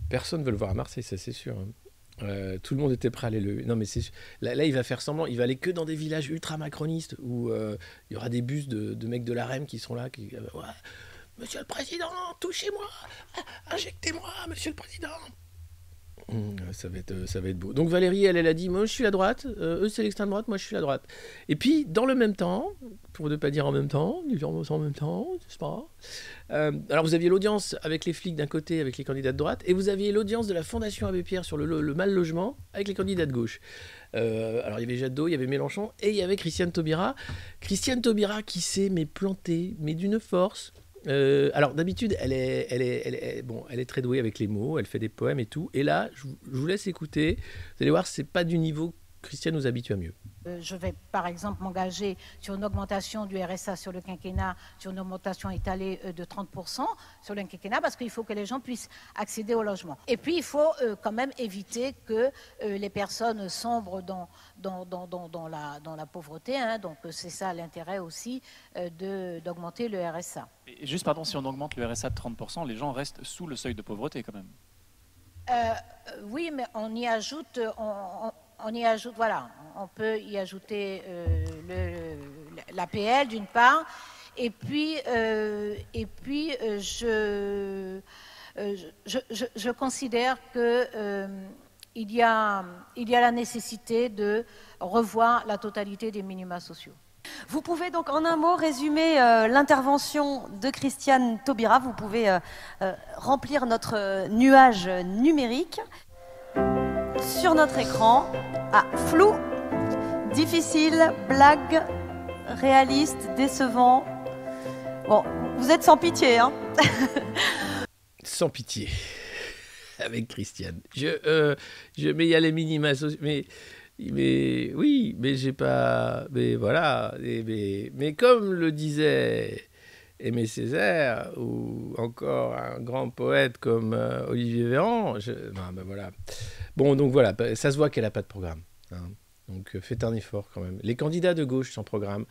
Personne ne veut le voir à Marseille, ça c'est sûr, hein. Tout le monde était prêt à aller le... Non mais c'est... Là il va faire semblant, il va aller que dans des villages ultra macronistes où il y aura des bus de mecs de l'AREM qui seront là, ouais, monsieur le président, touchez-moi, injectez-moi, monsieur le président. Ça va être beau. Donc Valérie, elle a dit, moi je suis à droite, eux c'est l'extrême droite, moi je suis à droite. Et puis dans le même temps, pour ne pas dire en même temps, n'est-ce pas ? Alors vous aviez l'audience avec les flics d'un côté, avec les candidats de droite, et vous aviez l'audience de la Fondation Abbé Pierre sur le mal logement avec les candidats de gauche. Alors il y avait Jadot, il y avait Mélenchon, et il y avait Christiane Taubira. Christiane Taubira qui s'est plantée, mais d'une force. Alors d'habitude elle est très douée avec les mots, elle fait des poèmes et tout, et là je vous laisse écouter, vous allez voir, c'est pas du niveau Christiane nous habitue à mieux. Je vais par exemple m'engager sur une augmentation du RSA sur le quinquennat, sur une augmentation étalée de 30% sur le quinquennat, parce qu'il faut que les gens puissent accéder au logement. Et puis il faut quand même éviter que les personnes sombrent dans la pauvreté, hein. Donc c'est ça l'intérêt aussi d'augmenter le RSA. Et juste pardon, si on augmente le RSA de 30%, les gens restent sous le seuil de pauvreté quand même. Oui, mais on y ajoute, voilà, on peut y ajouter l'APL d'une part, et puis je considère que il y a la nécessité de revoir la totalité des minima sociaux. Vous pouvez donc en un mot résumer l'intervention de Christiane Taubira. Vous pouvez remplir notre nuage numérique sur notre écran. Flou, difficile, blague, réaliste, décevant. Bon, vous êtes sans pitié, hein. Sans pitié, avec Christiane. Mais il y a les minima sociaux. Mais Mais oui, mais j'ai pas... Mais voilà. Mais comme le disait Aimé Césaire, ou encore un grand poète comme Olivier Véran, non, ben voilà. Bon, donc voilà, ça se voit qu'elle n'a pas de programme. Hein. Donc faites un effort quand même. Les candidats de gauche sans programme,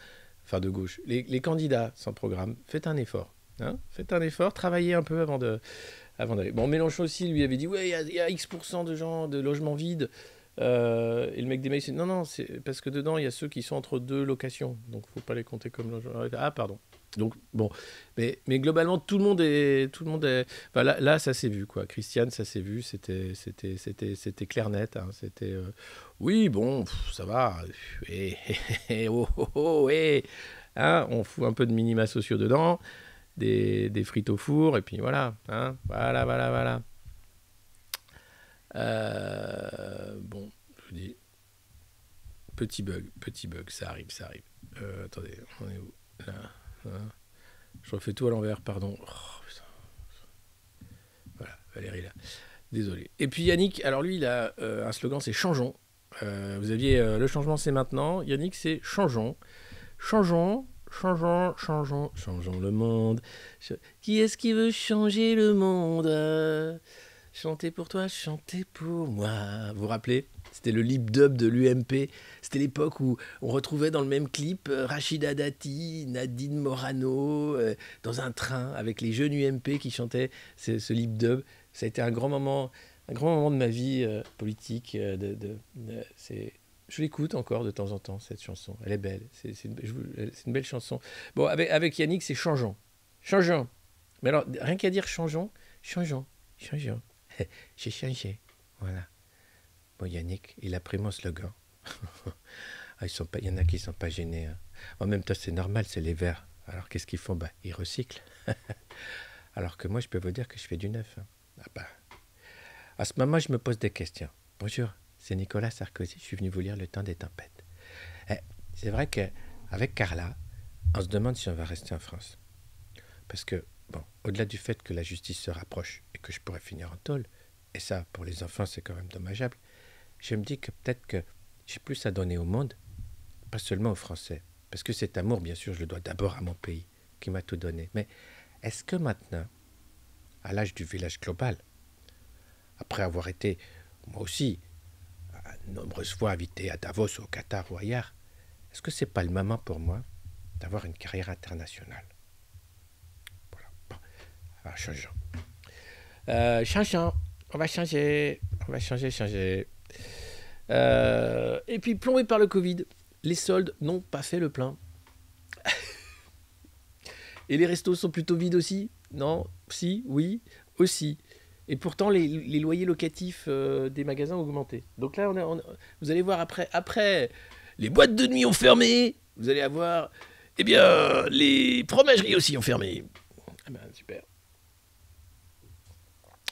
enfin de gauche, les candidats sans programme, faites un effort. Hein. Faites un effort, travaillez un peu avant d'aller. Bon, Mélenchon aussi, lui avait dit, ouais, il y a X% de gens, de logements vides. Et le mec des mails, c'est non, c'est parce que dedans, il y a ceux qui sont entre 2 locations. Donc, il ne faut pas les compter comme logements. Ah, pardon. Donc, bon. Mais globalement, tout le monde est... Enfin, là, ça s'est vu, quoi. Christiane, ça s'est vu. C'était clair net. Hein. C'était... Oui, bon, ça va. Hein, on fout un peu de minima sociaux dedans. Des frites au four. Et puis, voilà. Hein. Voilà. Bon, je vous dis, petit bug, ça arrive. Attendez, on est où là, je refais tout à l'envers, pardon. Oh, putain. Voilà, Valérie là. Désolé. Et puis Yannick, alors lui, il a un slogan, c'est changeons. Vous aviez le changement, c'est maintenant. Yannick, c'est changeons le monde. Qui est-ce qui veut changer le monde? Chanter pour toi, chanter pour moi. Vous vous rappelez? C'était le lip dub de l'UMP. C'était l'époque où on retrouvait dans le même clip Rachida Dati, Nadine Morano, dans un train avec les jeunes UMP qui chantaient ce lip dub. Ça a été un grand moment de ma vie politique. Je l'écoute encore de temps en temps, cette chanson. Elle est belle. C'est une belle chanson. Bon, avec Yannick, c'est changeons. Mais alors, rien qu'à dire changeons. J'ai changé. Voilà. Bon, Yannick, il a pris mon slogan. Il y en a qui ne sont pas gênés. Hein. En même temps, c'est normal, c'est les verts. Alors, qu'est-ce qu'ils font? Ils recyclent. Alors que moi, je peux vous dire que je fais du neuf. Hein. À ce moment, je me pose des questions. Bonjour, c'est Nicolas Sarkozy. Je suis venu vous lire Le Temps des tempêtes. C'est vrai qu'avec Carla, on se demande si on va rester en France. Parce que, bon, au-delà du fait que la justice se rapproche et que je pourrais finir en tôle, et ça, pour les enfants, c'est quand même dommageable, je me dis que peut-être que j'ai plus à donner au monde, pas seulement aux Français. Parce que cet amour, bien sûr, je le dois d'abord à mon pays, qui m'a tout donné. Mais est-ce que maintenant, à l'âge du village global, après avoir été, moi aussi, de nombreuses fois invité à Davos, au Qatar ou ailleurs, est-ce que c'est pas le moment pour moi d'avoir une carrière internationale? Voilà. Bon. Alors, changeons. On va changer. Et puis, plombé par le Covid, les soldes n'ont pas fait le plein. Et les restos sont plutôt vides aussi? Non? Si? Oui? Aussi. Et pourtant, les loyers locatifs des magasins ont augmenté. Donc là, vous allez voir après, les boîtes de nuit ont fermé. Vous allez avoir, les fromageries aussi ont fermé. Ah ben, super.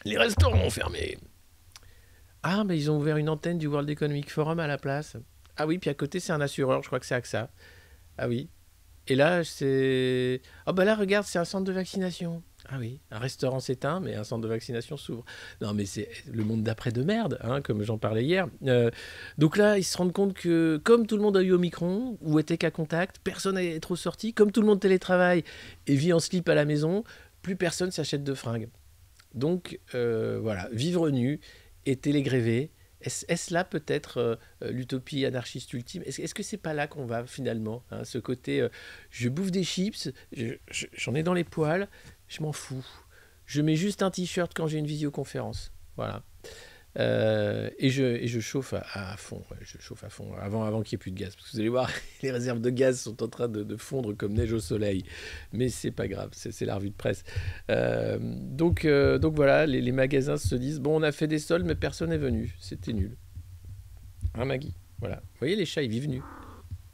Les restaurants ont fermé. Ah, mais ils ont ouvert une antenne du World Economic Forum à la place. Ah oui, puis à côté, c'est un assureur, je crois que c'est AXA. Ah oui. Et là, c'est... Ah bah là, regarde, c'est un centre de vaccination. Ah oui, un restaurant s'éteint, mais un centre de vaccination s'ouvre. Non, mais c'est le monde d'après de merde, hein, comme j'en parlais hier. Donc là, ils se rendent compte que, comme tout le monde a eu Omicron, ou était qu'à contact, personne n'est trop sorti, comme tout le monde télétravaille et vit en slip à la maison, plus personne s'achète de fringues. Donc, voilà, vivre nu et télégréver, est-ce là peut-être l'utopie anarchiste ultime? Est-ce que c'est pas là qu'on va finalement, hein, ce côté je bouffe des chips, j'en ai dans les poils, je m'en fous. Je mets juste un t-shirt quand j'ai une visioconférence. Voilà. Et je chauffe à fond. Ouais, je chauffe à fond avant qu'il n'y ait plus de gaz. Parce que vous allez voir, les réserves de gaz sont en train de fondre comme neige au soleil. Mais c'est pas grave, c'est la revue de presse. Donc voilà, les magasins se disent, bon, on a fait des soldes, mais personne n'est venu. C'était nul. Hein, Maggie? Voilà. Vous voyez, les chats, ils vivent nus.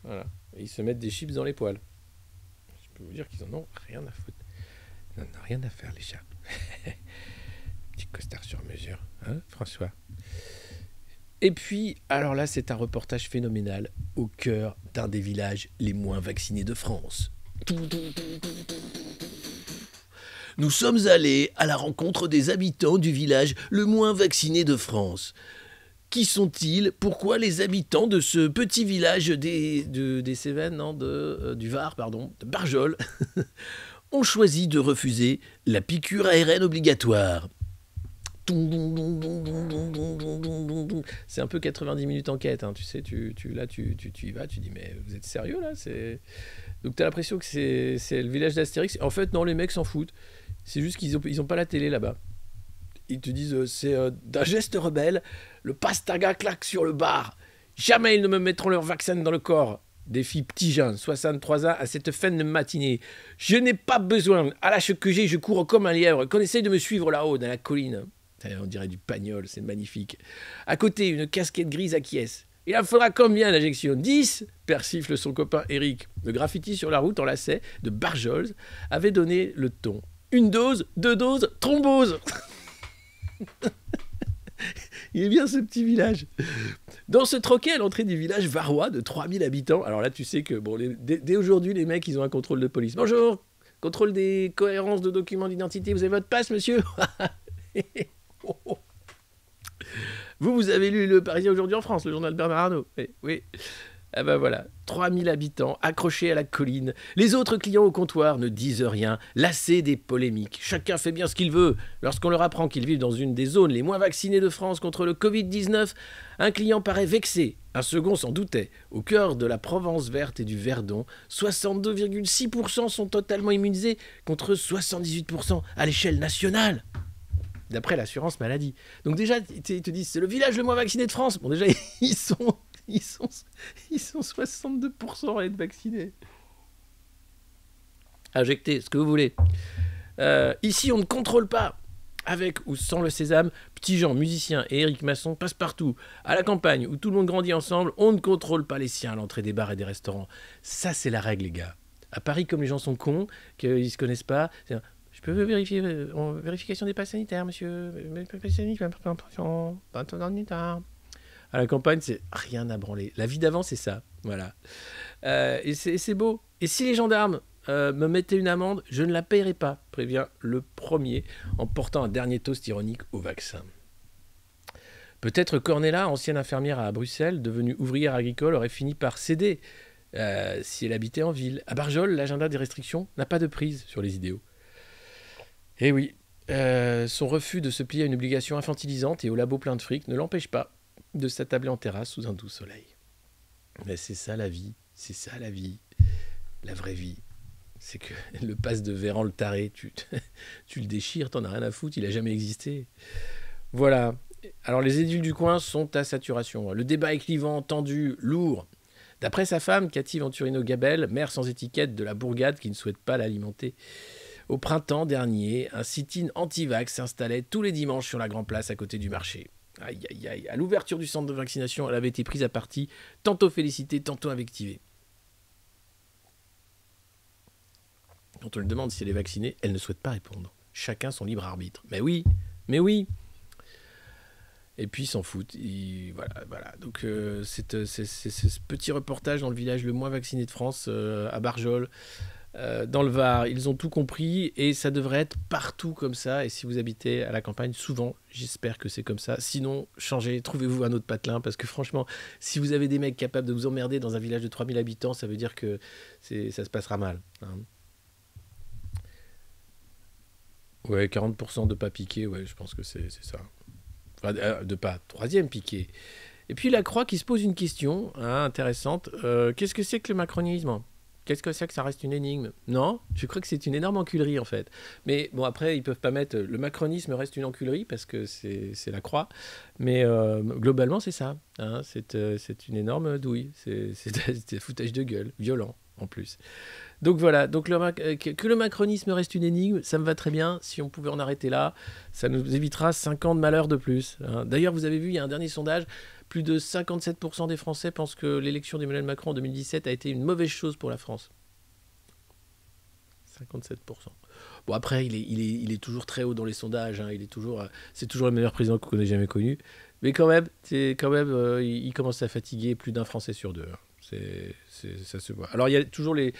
Voilà. Et ils se mettent des chips dans les poils. Je peux vous dire qu'ils en ont rien à foutre. Ils n'en ont rien à faire, les chats. Petit costard sur mesure, hein, François? Et puis, alors là, c'est un reportage phénoménal au cœur d'un des villages les moins vaccinés de France. Nous sommes allés à la rencontre des habitants du village le moins vacciné de France. Qui sont-ils? Pourquoi les habitants de ce petit village des Cévennes, non, du Var, pardon, de Barjol, ont choisi de refuser la piqûre ARN obligatoire? C'est un peu 90 minutes enquête, hein, tu sais, tu y vas, tu dis, mais vous êtes sérieux là? Donc tu as l'impression que c'est le village d'Astérix. En fait, non, les mecs s'en foutent. C'est juste qu'ils ont pas la télé là-bas. Ils te disent, c'est d'un geste rebelle, le pastaga claque sur le bar. Jamais ils ne me mettront leur vaccin dans le corps. Défi petit jeune, 63 ans, à cette fin de matinée. Je n'ai pas besoin. À l'âge que j'ai, je cours comme un lièvre. Qu'on essaye de me suivre là-haut, dans la colline. On dirait du pagnol, c'est magnifique. À côté, une casquette grise acquiesce. Il en faudra combien d'injections? 10 persifle son copain Eric. Le graffiti sur la route en lacet de Barjols avait donné le ton. 1 dose, 2 doses, thrombose. Il est bien ce petit village. Dans ce troquet à l'entrée du village varois de 3000 habitants. Alors là, tu sais que bon, dès aujourd'hui, les mecs, ils ont un contrôle de police. Bonjour, contrôle des cohérences de documents d'identité. Vous avez votre passe, monsieur? Vous avez lu Le Parisien aujourd'hui en France, le journal de Bernard Arnault. Oui. Ah ben voilà, 3000 habitants accrochés à la colline. Les autres clients au comptoir ne disent rien, lassés des polémiques. Chacun fait bien ce qu'il veut. Lorsqu'on leur apprend qu'ils vivent dans une des zones les moins vaccinées de France contre le Covid-19, un client paraît vexé. Un second s'en doutait. Au cœur de la Provence verte et du Verdon, 62,6% sont totalement immunisés contre 78% à l'échelle nationale. D'après l'assurance maladie. Donc déjà, ils te disent, c'est le village le moins vacciné de France. Bon déjà, ils sont 62% à être vaccinés. Injectez, ce que vous voulez. Ici, on ne contrôle pas. Avec ou sans le sésame, Petit Jean, musicien, et Éric Masson passent partout. À la campagne, où tout le monde grandit ensemble, on ne contrôle pas les siens à l'entrée des bars et des restaurants. Ça, c'est la règle, les gars. À Paris, comme les gens sont cons, qu'ils ne se connaissent pas... Je peux vérifier, vérification des passes sanitaires, monsieur. À la campagne, c'est rien à branler. La vie d'avant, c'est ça. Voilà. Et c'est beau. Et si les gendarmes me mettaient une amende, je ne la paierai pas, prévient le premier, en portant un dernier toast ironique au vaccin. Peut-être Cornella, ancienne infirmière à Bruxelles, devenue ouvrière agricole, aurait fini par céder si elle habitait en ville. À Barjol, l'agenda des restrictions n'a pas de prise sur les idéaux. Eh oui, son refus de se plier à une obligation infantilisante et au labo plein de fric ne l'empêche pas de s'attabler en terrasse sous un doux soleil. Mais c'est ça la vie, la vraie vie. C'est que le passe de Véran le taré, tu le déchires, t'en as rien à foutre, il n'a jamais existé. Voilà. Alors les édiles du coin sont à saturation. Le débat est clivant, tendu, lourd. D'après sa femme, Cathy Venturino-Gabel, mère sans étiquette de la bourgade qui ne souhaite pas l'alimenter, au printemps dernier, un sit-in anti-vax s'installait tous les dimanches sur la Grand Place à côté du marché. Aïe, aïe, aïe. À l'ouverture du centre de vaccination, elle avait été prise à partie, tantôt félicitée, tantôt invectivée. Quand on lui demande si elle est vaccinée, elle ne souhaite pas répondre. Chacun son libre arbitre. Mais oui. Et puis ils s'en foutent. Voilà. Donc c'est ce petit reportage dans le village le moins vacciné de France, à Barjol. Dans le Var, ils ont tout compris et ça devrait être partout comme ça. Et si vous habitez à la campagne, souvent, j'espère que c'est comme ça. Sinon, changez, trouvez-vous un autre patelin parce que franchement, si vous avez des mecs capables de vous emmerder dans un village de 3000 habitants, ça veut dire que ça se passera mal. Hein. Ouais, 40% de pas piqué, ouais, je pense que c'est ça. Enfin, de pas, troisième piqué. Et puis la Croix qui se pose une question intéressante. Qu'est-ce que c'est que le macronisme ? Qu'est-ce que c'est que ça reste une énigme? Non, je crois que c'est une énorme enculerie en fait. Mais bon, après, ils peuvent pas mettre le macronisme reste une enculerie parce que c'est la Croix. Mais globalement, c'est ça. Hein, c'est une énorme douille. C'est foutage de gueule, violent en plus. Donc voilà, donc que le macronisme reste une énigme, ça me va très bien. Si on pouvait en arrêter là, ça nous évitera 5 ans de malheur de plus. Hein. D'ailleurs, vous avez vu, il y a un dernier sondage. Plus de 57% des Français pensent que l'élection d'Emmanuel Macron en 2017 a été une mauvaise chose pour la France. 57%. Bon, après, il est toujours très haut dans les sondages. Hein. C'est toujours le meilleur président qu'on ait jamais connu. Mais quand même, il commence à fatiguer plus d'un Français sur deux. Hein. Ça se voit. Alors, il y a toujours les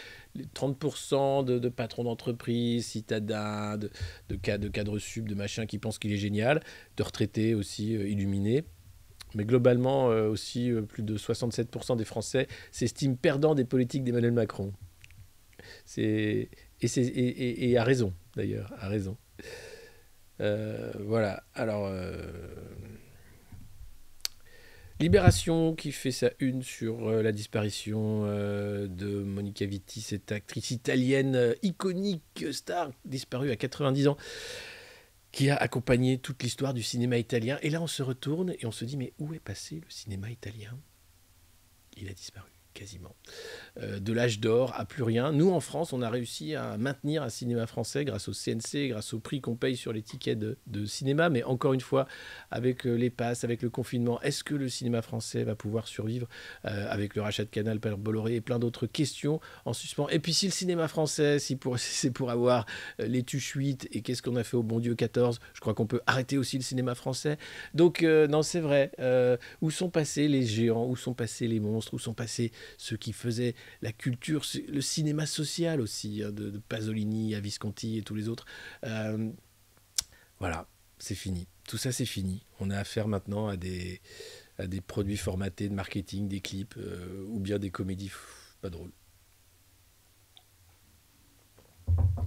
30% de patrons d'entreprise, citadins, de cadres sub, de machins qui pensent qu'il est génial, de retraités aussi illuminés. Mais globalement, aussi, plus de 67% des Français s'estiment perdants des politiques d'Emmanuel Macron. Et à raison, d'ailleurs, à raison. Voilà, alors... Libération qui fait sa une sur la disparition de Monica Vitti, cette actrice italienne iconique, star, disparue à 90 ans, qui a accompagné toute l'histoire du cinéma italien. Et là, on se retourne et on se dit, mais où est passé le cinéma italien? Il a disparu. Quasiment. De l'âge d'or à plus rien. Nous, en France, on a réussi à maintenir un cinéma français grâce au CNC, grâce au prix qu'on paye sur les tickets de cinéma. Mais encore une fois, avec les passes, avec le confinement, est-ce que le cinéma français va pouvoir survivre avec le rachat de Canal par Bolloré et plein d'autres questions en suspens? Et puis si le cinéma français, c'est pour avoir les Tuches 8 et qu'est-ce qu'on a fait au bon Dieu 14, je crois qu'on peut arrêter aussi le cinéma français. Donc non, c'est vrai. Où sont passés les géants? Où sont passés les monstres? Où sont passés ceux qui faisaient la culture, le cinéma social aussi, hein, de Pasolini à Visconti et tous les autres. Voilà, c'est fini. Tout ça, c'est fini. On a affaire maintenant à des produits formatés de marketing, des clips, ou bien des comédies pas drôles.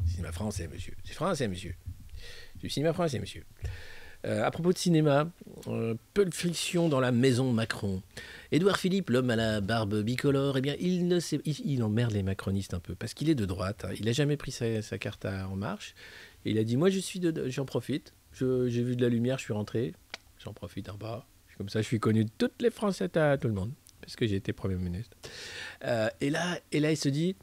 Cinéma français, monsieur. C'est français, monsieur. Du cinéma français, monsieur. À propos de cinéma, peu de friction dans la maison Macron. Édouard Philippe, l'homme à la barbe bicolore, eh bien, il emmerde les macronistes un peu, parce qu'il est de droite. Hein. Il n'a jamais pris sa carte En Marche. Et il a dit, moi, j'en profite. J'ai vu de la lumière, je suis rentré. J'en profite un peu. Comme ça, je suis connu de toutes les Français à tout le monde, parce que j'ai été Premier ministre. Et là, il se dit...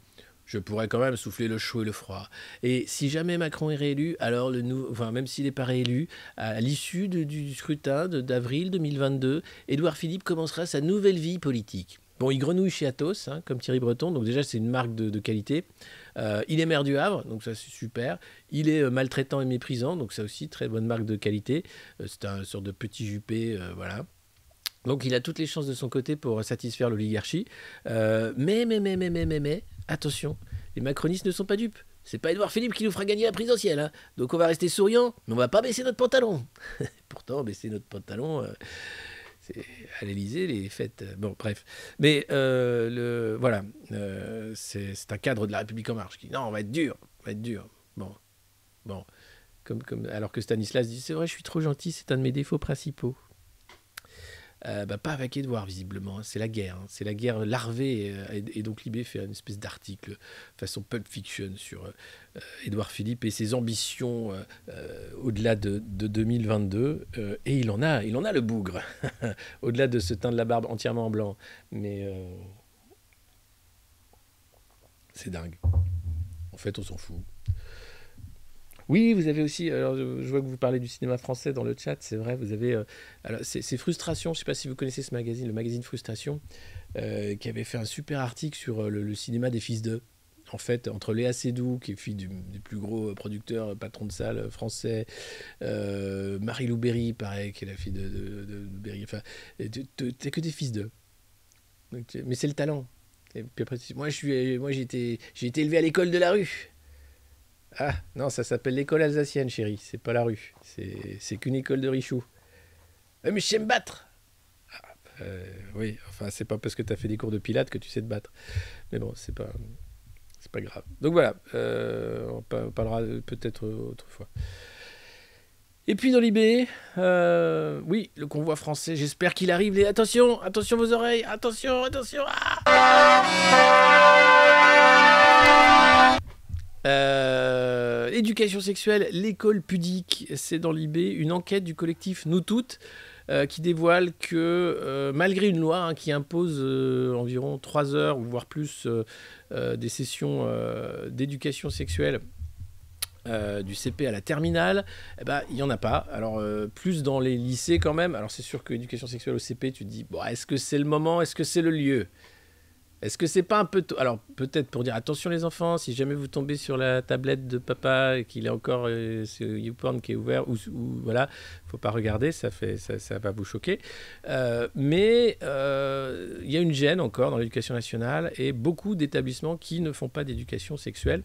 Je pourrais quand même souffler le chaud et le froid. Et si jamais Macron est réélu, alors même s'il n'est pas réélu, à l'issue du scrutin d'avril 2022, Édouard Philippe commencera sa nouvelle vie politique. Bon, il grenouille chez Athos, hein, comme Thierry Breton, donc déjà c'est une marque de qualité. Il est maire du Havre, donc ça c'est super. Il est maltraitant et méprisant, donc ça aussi très bonne marque de qualité. C'est un sorte de petit Juppé, voilà. Donc il a toutes les chances de son côté pour satisfaire l'oligarchie. Mais, attention, les macronistes ne sont pas dupes. C'est pas Édouard Philippe qui nous fera gagner la présidentielle. Hein. Donc on va rester souriant, mais on va pas baisser notre pantalon. Pourtant, baisser notre pantalon, c'est à l'Élysée, les fêtes... Bon, bref. Mais voilà, c'est un cadre de la République En Marche qui dit non, on va être dur. Bon. Alors que Stanislas dit c'est vrai, je suis trop gentil, c'est un de mes défauts principaux. Pas avec Édouard, visiblement. C'est la guerre. Hein. C'est la guerre larvée. Et donc Libé fait une espèce d'article façon Pulp Fiction sur Édouard Philippe et ses ambitions au-delà de 2022. Et il en a le bougre. Au-delà de se teindre la barbe entièrement en blanc. Mais c'est dingue. En fait, on s'en fout. Oui, vous avez aussi, alors je vois que vous parlez du cinéma français dans le chat, c'est vrai, vous avez, alors c'est Frustration, je ne sais pas si vous connaissez ce magazine, le magazine Frustration, qui avait fait un super article sur le cinéma des fils d'eux. En fait, entre Léa Seydoux, qui est fille du plus gros producteur, patron de salle français, Marie-Lou Berry, pareil, qui est la fille de Berry, enfin, t'es que des fils d'eux. Mais c'est le talent. Et puis après, moi j'ai été élevé à l'école de la rue. Ah, non, ça s'appelle l'école alsacienne, chérie. C'est pas la rue. C'est qu'une école de Richoux. Mais je sais me battre. Oui, enfin, c'est pas parce que t'as fait des cours de pilates que tu sais te battre. Mais bon, c'est pas grave. Donc voilà, on parlera peut-être autre fois. Et puis dans l'IB, oui, le convoi français, j'espère qu'il arrive. Attention vos oreilles, attention. Éducation sexuelle, l'école pudique, c'est dans l'IB, une enquête du collectif Nous Toutes qui dévoile que malgré une loi qui impose environ 3 heures ou voire plus des sessions d'éducation sexuelle du CP à la terminale, il n'y en a pas. Alors plus dans les lycées quand même. Alors c'est sûr que l'éducation sexuelle au CP, tu te dis, bon, est-ce que c'est le moment, est-ce que c'est le lieu ? Est-ce que c'est pas un peu tôt ? Alors, peut-être pour dire attention les enfants, si jamais vous tombez sur la tablette de papa et qu'il est encore ce YouPorn qui est ouvert, ou voilà, faut pas regarder, ça va vous choquer. Mais il y a une gêne encore dans l'éducation nationale et beaucoup d'établissements qui ne font pas d'éducation sexuelle.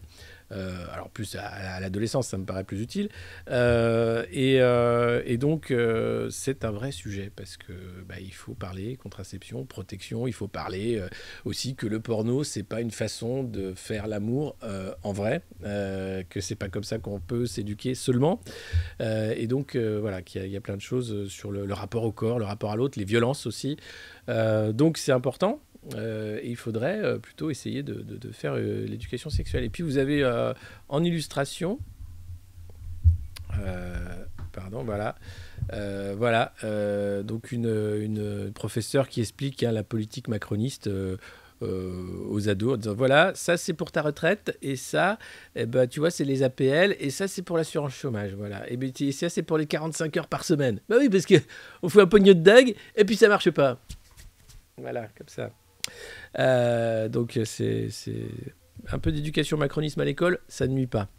Alors plus à l'adolescence, ça me paraît plus utile. Et donc, c'est un vrai sujet parce que il faut parler contraception, protection. Il faut parler aussi que le porno, c'est pas une façon de faire l'amour en vrai, que c'est pas comme ça qu'on peut s'éduquer seulement. Et donc, voilà, qu'il y a plein de choses sur le rapport au corps, le rapport à l'autre, les violences aussi. Donc, c'est important. Et il faudrait plutôt essayer de faire l'éducation sexuelle. Et puis vous avez en illustration, donc une professeure qui explique la politique macroniste aux ados en disant voilà, ça c'est pour ta retraite et ça tu vois c'est les APL et ça c'est pour l'assurance chômage, voilà, et ça c'est pour les 45 heures par semaine. Bah oui, parce que on fait un pognon de dingue et puis ça marche pas, voilà, comme ça. Donc c'est un peu d'éducation macronisme à l'école, ça ne nuit pas.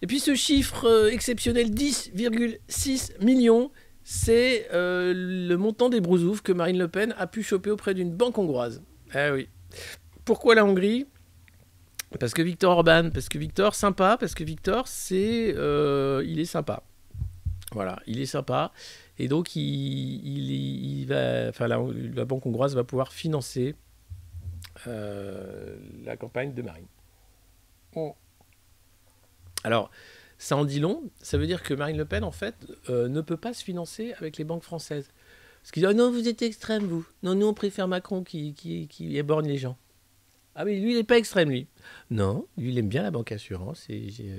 Et puis ce chiffre exceptionnel, 10,6 millions, c'est le montant des brousoufs que Marine Le Pen a pu choper auprès d'une banque hongroise. Ah oui. Pourquoi la Hongrie ? Parce que Viktor Orban, parce que Viktor sympa, parce que Viktor il est sympa. Voilà, il est sympa. Et donc, la banque hongroise va pouvoir financer la campagne de Marine. Oh. Alors, ça en dit long. Ça veut dire que Marine Le Pen, en fait, ne peut pas se financer avec les banques françaises. Parce qu'ils disent « non, vous êtes extrême, vous. Non, nous, on préfère Macron qui éborgne les gens. » Ah mais lui, il n'est pas extrême, lui. Non, lui, il aime bien la banque assurance.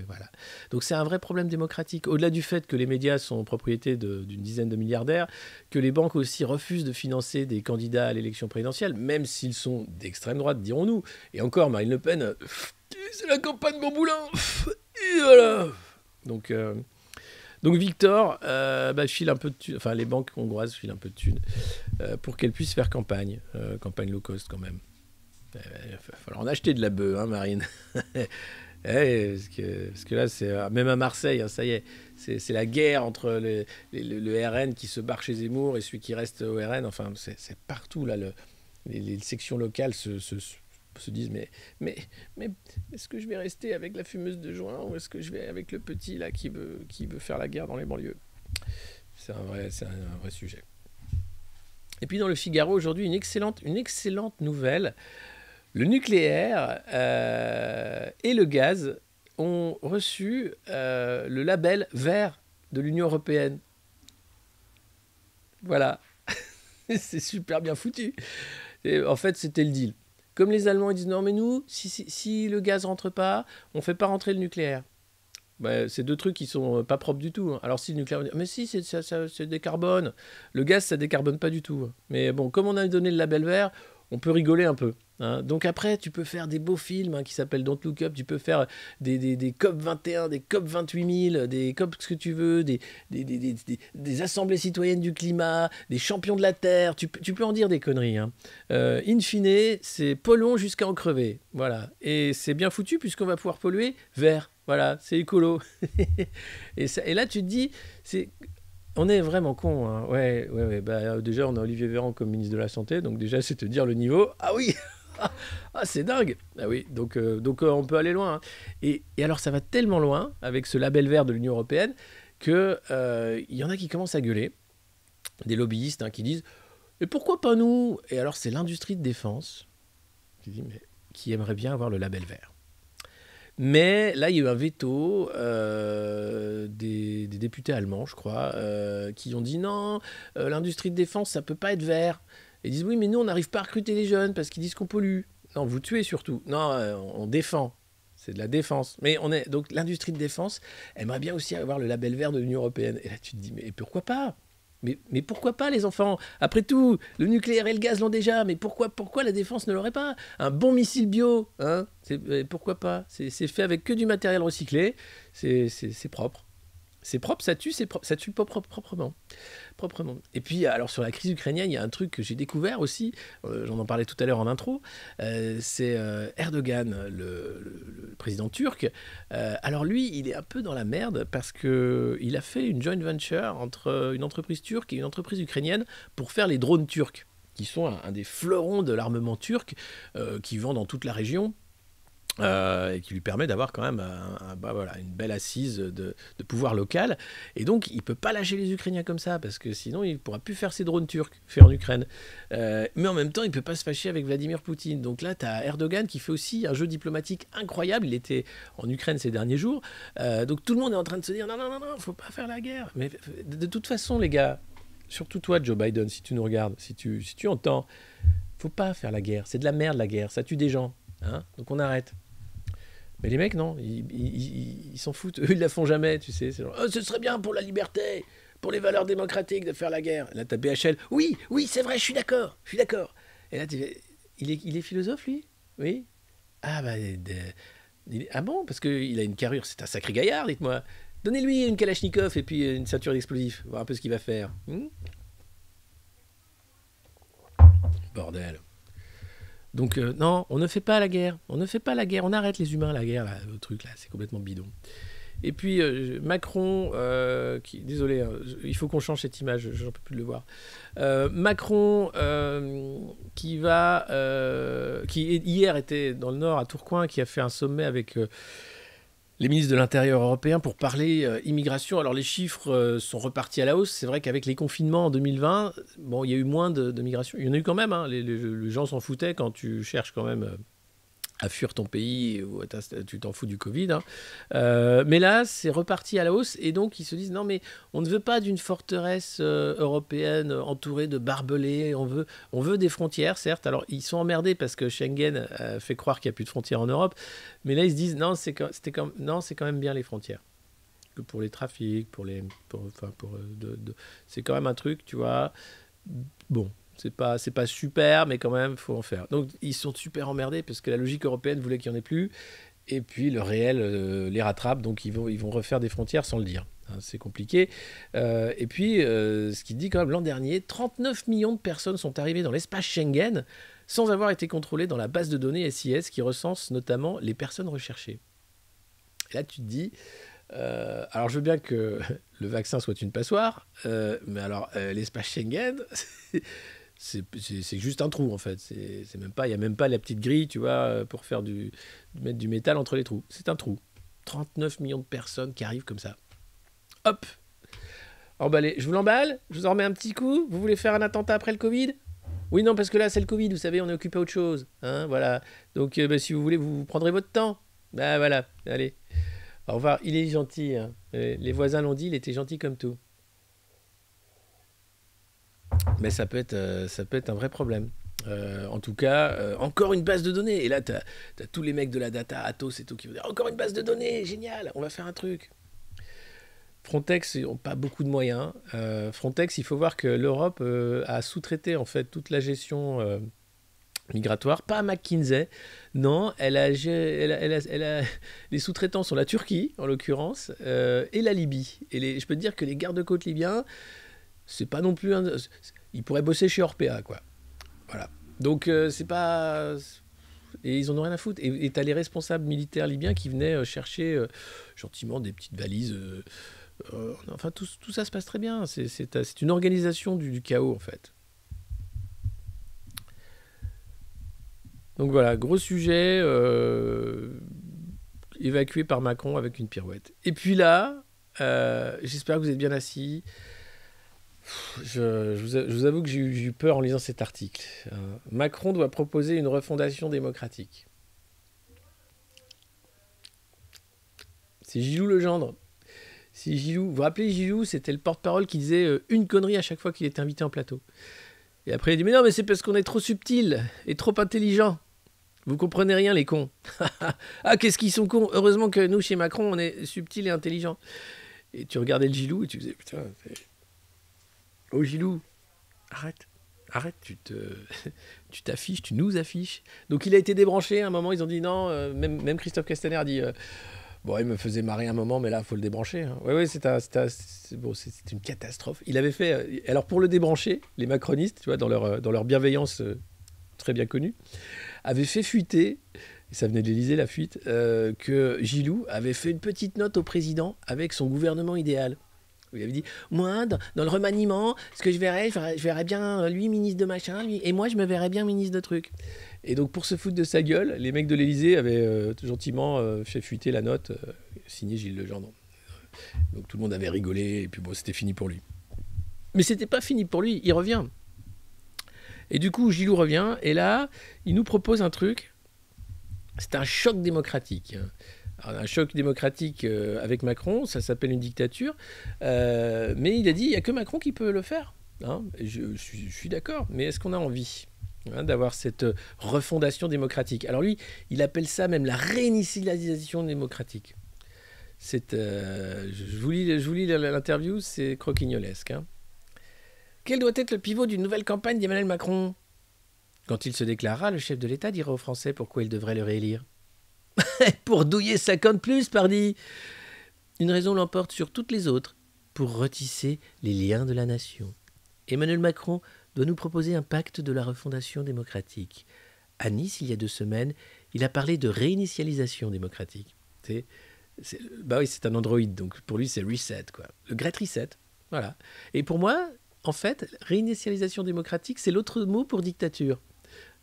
Voilà. Donc c'est un vrai problème démocratique. Au-delà du fait que les médias sont propriété d'une dizaine de milliardaires, que les banques aussi refusent de financer des candidats à l'élection présidentielle, même s'ils sont d'extrême droite, dirons-nous. Et encore, Marine Le Pen, c'est la campagne Bamboulin. Et voilà. Donc Victor file un peu de thunes, enfin les banques hongroises filent un peu de thunes pour qu'elles puissent faire campagne low cost quand même. Il va falloir en acheter de la bœuf, hein, Marine. Parce que là, c'est même à Marseille, hein, ça y est, c'est la guerre entre le RN qui se barre chez Zemmour et celui qui reste au RN. Enfin, c'est partout là. Les sections locales se disent mais est-ce que je vais rester avec la fumeuse de joint ou est-ce que je vais avec le petit là qui veut faire la guerre dans les banlieues ? C'est un vrai sujet. Et puis dans le Figaro aujourd'hui, une excellente nouvelle. Le nucléaire et le gaz ont reçu le label vert de l'Union européenne. Voilà. C'est super bien foutu. Et en fait, c'était le deal. Comme les Allemands ils disent non mais nous, si le gaz rentre pas, on fait pas rentrer le nucléaire. C'est deux trucs qui sont pas propres du tout. Alors si le nucléaire, mais si, ça décarbone. Le gaz, ça décarbone pas du tout. Mais bon, comme on a donné le label vert, on peut rigoler un peu. Hein. Donc après, tu peux faire des beaux films qui s'appellent Don't Look Up. Tu peux faire des COP 21, des COP 28 000, des COP ce que tu veux, des assemblées citoyennes du climat, des champions de la Terre. Tu peux en dire des conneries. Hein. In fine, c'est polluons jusqu'à en crever. Voilà. Et c'est bien foutu puisqu'on va pouvoir polluer vert. Voilà, c'est écolo. et là, tu te dis, on est vraiment con. Hein. Ouais. Déjà, on a Olivier Véran comme ministre de la Santé, donc déjà, c'est te dire le niveau. Ah oui, c'est dingue. Ah oui, donc on peut aller loin. Hein. Et alors, ça va tellement loin avec ce label vert de l'Union européenne que y en a qui commencent à gueuler, des lobbyistes qui disent, mais pourquoi pas nous ? Et alors, c'est l'industrie de défense qui aimerait bien avoir le label vert. Mais là, il y a eu un veto des députés allemands, je crois, qui ont dit non, l'industrie de défense, ça ne peut pas être vert. Ils disent oui, mais nous, on n'arrive pas à recruter les jeunes parce qu'ils disent qu'on pollue. Non, vous tuez surtout. Non, on défend. C'est de la défense. Mais donc l'industrie de défense aimerait bien aussi avoir le label vert de l'Union européenne. Et là, tu te dis, mais pourquoi pas ? Mais pourquoi pas, les enfants ? Après tout, le nucléaire et le gaz l'ont déjà, mais pourquoi la défense ne l'aurait pas ? Un bon missile bio, hein ? Pourquoi pas ? C'est fait avec que du matériel recyclé, c'est propre. C'est propre, ça tue proprement. Et puis, alors sur la crise ukrainienne, il y a un truc que j'ai découvert aussi, j'en en parlais tout à l'heure en intro, c'est Erdogan, le président turc. Alors lui, il est un peu dans la merde parce qu'il a fait une joint venture entre une entreprise turque et une entreprise ukrainienne pour faire les drones turcs, qui sont un des fleurons de l'armement turc, qui vend dans toute la région. Et qui lui permet d'avoir quand même une belle assise de pouvoir local. Et donc, il ne peut pas lâcher les Ukrainiens comme ça, parce que sinon, il ne pourra plus faire ses drones turcs faits en Ukraine. Mais en même temps, il ne peut pas se fâcher avec Vladimir Poutine. Donc là, tu as Erdogan qui fait aussi un jeu diplomatique incroyable. Il était en Ukraine ces derniers jours. Donc tout le monde est en train de se dire, non, il ne faut pas faire la guerre. Mais de toute façon, les gars, surtout toi, Joe Biden, si tu nous regardes, si tu entends, il ne faut pas faire la guerre. C'est de la merde, la guerre. Ça tue des gens. Hein, donc on arrête. Mais les mecs, non, ils s'en foutent. Eux, ils la font jamais, tu sais. C'est genre, oh, ce serait bien pour la liberté, pour les valeurs démocratiques de faire la guerre. Là, t'as BHL. Oui, c'est vrai, je suis d'accord. Et là, il est philosophe, lui? Oui. Ah, ah bon? Parce qu'il a une carrure, c'est un sacré gaillard, dites-moi. Donnez-lui une Kalachnikov et puis une ceinture d'explosifs. Voir un peu ce qu'il va faire. Bordel. Donc non, on ne fait pas la guerre. On arrête les humains, la guerre, là, le truc là, c'est complètement bidon. Et puis Macron, désolé, hein, il faut qu'on change cette image, j'en peux plus de le voir. Macron qui hier était dans le Nord à Tourcoing, qui a fait un sommet avec les ministres de l'Intérieur européens pour parler immigration. Alors les chiffres sont repartis à la hausse. C'est vrai qu'avec les confinements en 2020, bon, il y a eu moins de migration. Il y en a eu quand même. Hein. Les gens s'en foutaient quand tu cherches quand même à fuir ton pays ou tu t'en fous du Covid. Hein. Mais là, c'est reparti à la hausse. Et donc, ils se disent, non, mais on ne veut pas d'une forteresse européenne entourée de barbelés. On veut des frontières, certes. Alors, ils sont emmerdés parce que Schengen fait croire qu'il n'y a plus de frontières en Europe. Mais là, ils se disent, non, c'est quand même bien les frontières. Que pour les trafics, c'est quand même un truc, tu vois. Bon. C'est pas super, mais quand même, il faut en faire. Donc, ils sont super emmerdés parce que la logique européenne voulait qu'il n'y en ait plus. Et puis, le réel les rattrape. Donc, ils vont refaire des frontières sans le dire. Hein, c'est compliqué. Et puis, ce qu'il dit quand même, l'an dernier, 39 millions de personnes sont arrivées dans l'espace Schengen sans avoir été contrôlées dans la base de données SIS qui recense notamment les personnes recherchées. Et là, tu te dis... alors, je veux bien que le vaccin soit une passoire, mais alors, l'espace Schengen... C'est juste un trou en fait. Il n'y a même pas la petite grille, tu vois, pour mettre du métal entre les trous. C'est un trou. 39 millions de personnes qui arrivent comme ça. Hop, emballé. Je vous l'emballe, je vous en remets un petit coup. Vous voulez faire un attentat après le Covid? Oui, non, parce que là c'est le Covid, vous savez, on est occupé à autre chose. Hein, voilà. Donc si vous voulez, vous prendrez votre temps. Bah voilà, allez. Au revoir. Il est gentil. Hein. Les voisins l'ont dit, il était gentil comme tout. Mais ça peut être un vrai problème. En tout cas, encore une base de données. Et là, tu as tous les mecs de la data, Atos et tout, qui vont dire encore une base de données, génial, on va faire un truc. Frontex, ils n'ont pas beaucoup de moyens. Frontex, il faut voir que l'Europe a sous-traité en fait toute la gestion migratoire, pas McKinsey. Non, elle a les sous-traitants sont la Turquie, en l'occurrence, et la Libye. Et je peux te dire que les gardes-côtes libyens, c'est pas non plus ils pourraient bosser chez Orpea, quoi. Voilà. Donc c'est pas... Et ils en ont rien à foutre. Et t'as les responsables militaires libyens qui venaient chercher gentiment des petites valises. Enfin, tout ça se passe très bien. C'est une organisation du chaos, en fait. Donc voilà, gros sujet évacué par Macron avec une pirouette. Et puis là, j'espère que vous êtes bien assis. Je vous avoue que j'ai eu peur en lisant cet article. Macron doit proposer une refondation démocratique. C'est Gilou Legendre. Vous vous rappelez Gilou, c'était le porte-parole qui disait une connerie à chaque fois qu'il était invité en plateau. Et après il dit mais non, mais c'est parce qu'on est trop subtil et trop intelligent. Vous comprenez rien les cons. Ah, qu'est-ce qu'ils sont cons. Heureusement que nous chez Macron on est subtil et intelligent. Et tu regardais le Gilou et tu faisais putain. Oh Gilou, arrête, tu t'affiches, tu nous affiches. Donc il a été débranché à un moment, ils ont dit non, même Christophe Castaner a dit bon, il me faisait marrer un moment, mais là, il faut le débrancher. Hein. Oui, c'est une catastrophe. Il avait fait, alors pour le débrancher, les macronistes, tu vois, dans leur bienveillance très bien connue, avaient fait fuiter, et ça venait de l'Élysée la fuite, que Gilou avait fait une petite note au président avec son gouvernement idéal. Il avait dit, moi, dans le remaniement, ce que je verrais bien lui ministre de machin, lui, et moi, je me verrais bien ministre de truc. Et donc, pour se foutre de sa gueule, les mecs de l'Élysée avaient gentiment fait fuiter la note signée Gilles Legendre. Donc, tout le monde avait rigolé, et puis bon, c'était fini pour lui. Mais c'était pas fini pour lui, il revient. Et du coup, Gilou revient, et là, il nous propose un truc. C'est un choc démocratique. Alors, un choc démocratique avec Macron, ça s'appelle une dictature. Mais il a dit, il n'y a que Macron qui peut le faire. Hein, je suis d'accord, mais est-ce qu'on a envie d'avoir cette refondation démocratique? Alors lui, il appelle ça même la réinitialisation démocratique. Je vous lis l'interview, c'est croquignolesque. Hein. Quel doit être le pivot d'une nouvelle campagne d'Emmanuel Macron? Quand il se déclarera, le chef de l'État dira aux Français pourquoi il devrait le réélire. Pour douiller 50 plus, pardi. Une raison l'emporte sur toutes les autres, pour retisser les liens de la nation. Emmanuel Macron doit nous proposer un pacte de la refondation démocratique. À Nice, il y a 2 semaines, il a parlé de réinitialisation démocratique. Bah oui, c'est un androïde, donc pour lui, c'est reset, quoi. Le Great Reset, voilà. Et pour moi, en fait, réinitialisation démocratique, c'est l'autre mot pour dictature.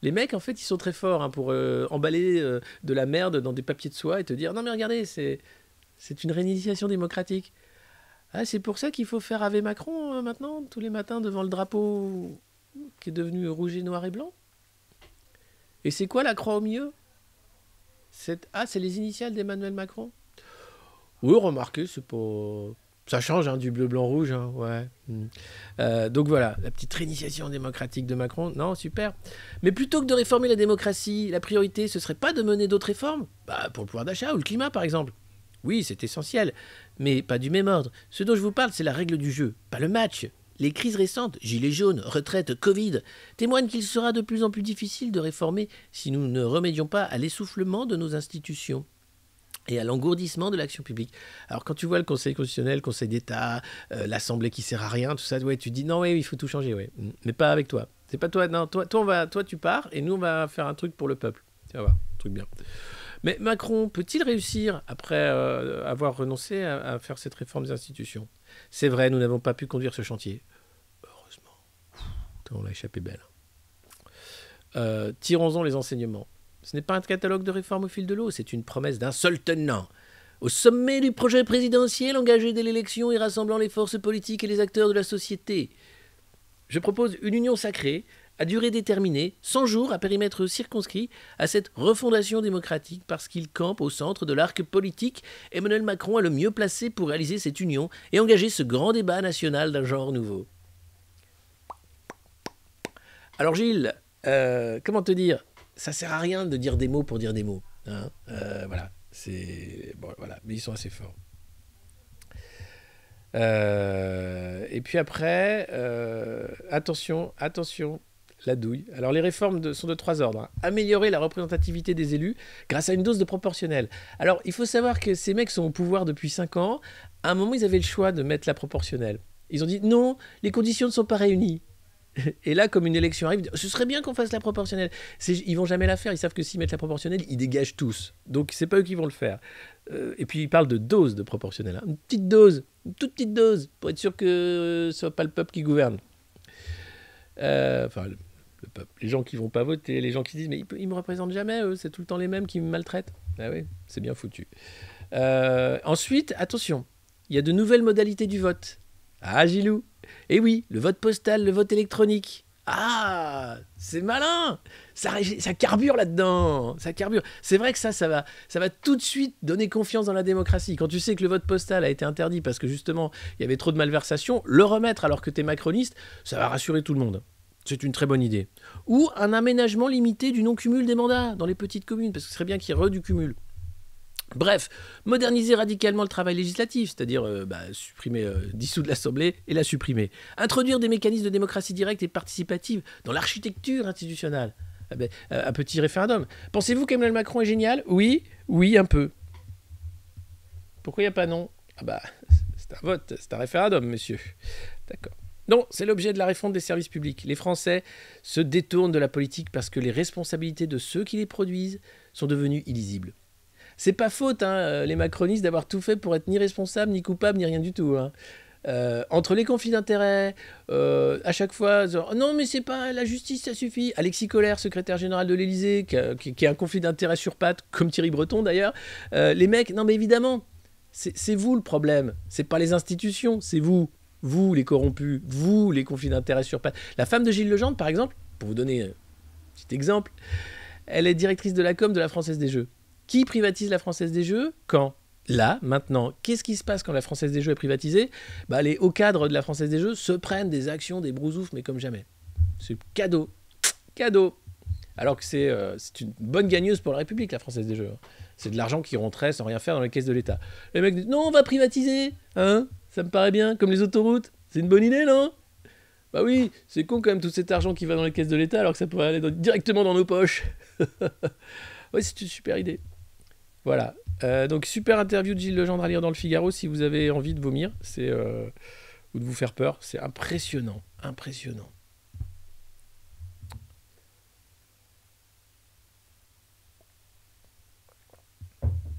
Les mecs, en fait, ils sont très forts pour emballer de la merde dans des papiers de soie et te dire « Non, mais regardez, c'est une réinitialisation démocratique. » Ah, c'est pour ça qu'il faut faire Ave Macron maintenant, tous les matins, devant le drapeau qui est devenu rouge et noir et blanc. Et c'est quoi la croix au milieu? C'est les initiales d'Emmanuel Macron? Oui, remarquez, c'est pas... Ça change du bleu, blanc, rouge, hein, ouais. Donc voilà, la petite réinitiation démocratique de Macron, non, super. Mais plutôt que de réformer la démocratie, la priorité, ce serait pas de mener d'autres réformes? Pour le pouvoir d'achat ou le climat, par exemple. Oui, c'est essentiel, mais pas du même ordre. Ce dont je vous parle, c'est la règle du jeu, pas le match. Les crises récentes, gilets jaunes, retraite, Covid, témoignent qu'il sera de plus en plus difficile de réformer si nous ne remédions pas à l'essoufflement de nos institutions et à l'engourdissement de l'action publique. Alors quand tu vois le Conseil constitutionnel, le Conseil d'État, l'Assemblée qui sert à rien, tout ça, ouais, tu te dis non, ouais, il faut tout changer, ouais. Mais pas avec toi. C'est pas toi, non, toi tu pars et nous on va faire un truc pour le peuple. Tiens, va, un truc bien. Mais Macron peut-il réussir, après avoir renoncé à faire cette réforme des institutions? C'est vrai, nous n'avons pas pu conduire ce chantier. Heureusement. On l'a échappé belle. Tirons-en les enseignements. Ce n'est pas un catalogue de réformes au fil de l'eau, c'est une promesse d'un seul tenant. Au sommet du projet présidentiel engagé dès l'élection et rassemblant les forces politiques et les acteurs de la société. Je propose une union sacrée, à durée déterminée, 100 jours à périmètre circonscrit, à cette refondation démocratique parce qu'il campe au centre de l'arc politique. Emmanuel Macron est le mieux placé pour réaliser cette union et engager ce grand débat national d'un genre nouveau. Alors Gilles, comment te dire? Ça sert à rien de dire des mots pour dire des mots. Hein, voilà, bon, voilà, mais ils sont assez forts. Et puis après, attention, la douille. Alors les réformes sont de 3 ordres. Hein. Améliorer la représentativité des élus grâce à une dose de proportionnelle. Alors il faut savoir que ces mecs sont au pouvoir depuis 5 ans. À un moment, ils avaient le choix de mettre la proportionnelle. Ils ont dit non, les conditions ne sont pas réunies. Et là, comme une élection arrive, ce serait bien qu'on fasse la proportionnelle. Ils vont jamais la faire. Ils savent que s'ils mettent la proportionnelle, ils dégagent tous. Donc c'est pas eux qui vont le faire. Et puis ils parlent de dose de proportionnelle. Hein. Une petite dose, une toute petite dose, pour être sûr que ce soit pas le peuple qui gouverne. Enfin, le peuple. Les gens qui vont pas voter, les gens qui disent mais ils me représentent jamais, eux, c'est tout le temps les mêmes qui me maltraitent. Ah oui, c'est bien foutu. Ensuite, attention, il y a de nouvelles modalités du vote. Ah, Gilou. Et oui, le vote postal, le vote électronique. Ah, c'est malin. Ça carbure là-dedans. Ça carbure. C'est vrai que ça va tout de suite donner confiance dans la démocratie. Quand tu sais que le vote postal a été interdit parce que justement, il y avait trop de malversations, le remettre alors que tu es macroniste, ça va rassurer tout le monde. C'est une très bonne idée. Ou un aménagement limité du non-cumul des mandats dans les petites communes, parce que ce serait bien qu'il y ait du cumul. Bref, moderniser radicalement le travail législatif, c'est-à-dire supprimer, dissoudre l'Assemblée et la supprimer. Introduire des mécanismes de démocratie directe et participative dans l'architecture institutionnelle. Un petit référendum. Pensez-vous qu'Emmanuel Macron est génial? Oui, un peu. Pourquoi il n'y a pas non? C'est un vote, c'est un référendum, monsieur. D'accord. Non, c'est l'objet de la réforme des services publics. Les Français se détournent de la politique parce que les responsabilités de ceux qui les produisent sont devenues illisibles. C'est pas faute, hein, les macronistes, d'avoir tout fait pour être ni responsable, ni coupable, ni rien du tout. Hein. Entre les conflits d'intérêts, à chaque fois, genre, non mais c'est pas la justice, ça suffit. Alexis Collère, secrétaire général de l'Élysée, qui a un conflit d'intérêts sur pattes, comme Thierry Breton d'ailleurs. Les mecs, non mais évidemment, c'est vous le problème. C'est pas les institutions, c'est vous. Vous les corrompus, vous les conflits d'intérêts sur pattes. La femme de Gilles Legendre, par exemple, pour vous donner un petit exemple, elle est directrice de la com de la Française des Jeux. Qui privatise la Française des Jeux? Quand? Là, maintenant, qu'est-ce qui se passe quand la Française des Jeux est privatisée? Les hauts cadres de la Française des Jeux se prennent des actions, des brousoufs, mais comme jamais. C'est cadeau. Cadeau. Alors que c'est une bonne gagneuse pour la République, la Française des Jeux. C'est de l'argent qui rentrait sans rien faire dans les caisses de l'État. Les mecs disent, non, on va privatiser. Hein? Ça me paraît bien, comme les autoroutes. C'est une bonne idée, non? Bah oui, c'est con quand même tout cet argent qui va dans les caisses de l'État, alors que ça pourrait aller directement dans nos poches. Oui, c'est une super idée. Voilà. Donc, super interview de Gilles Legendre à lire dans le Figaro si vous avez envie de vomir ou de vous faire peur. C'est impressionnant. Impressionnant.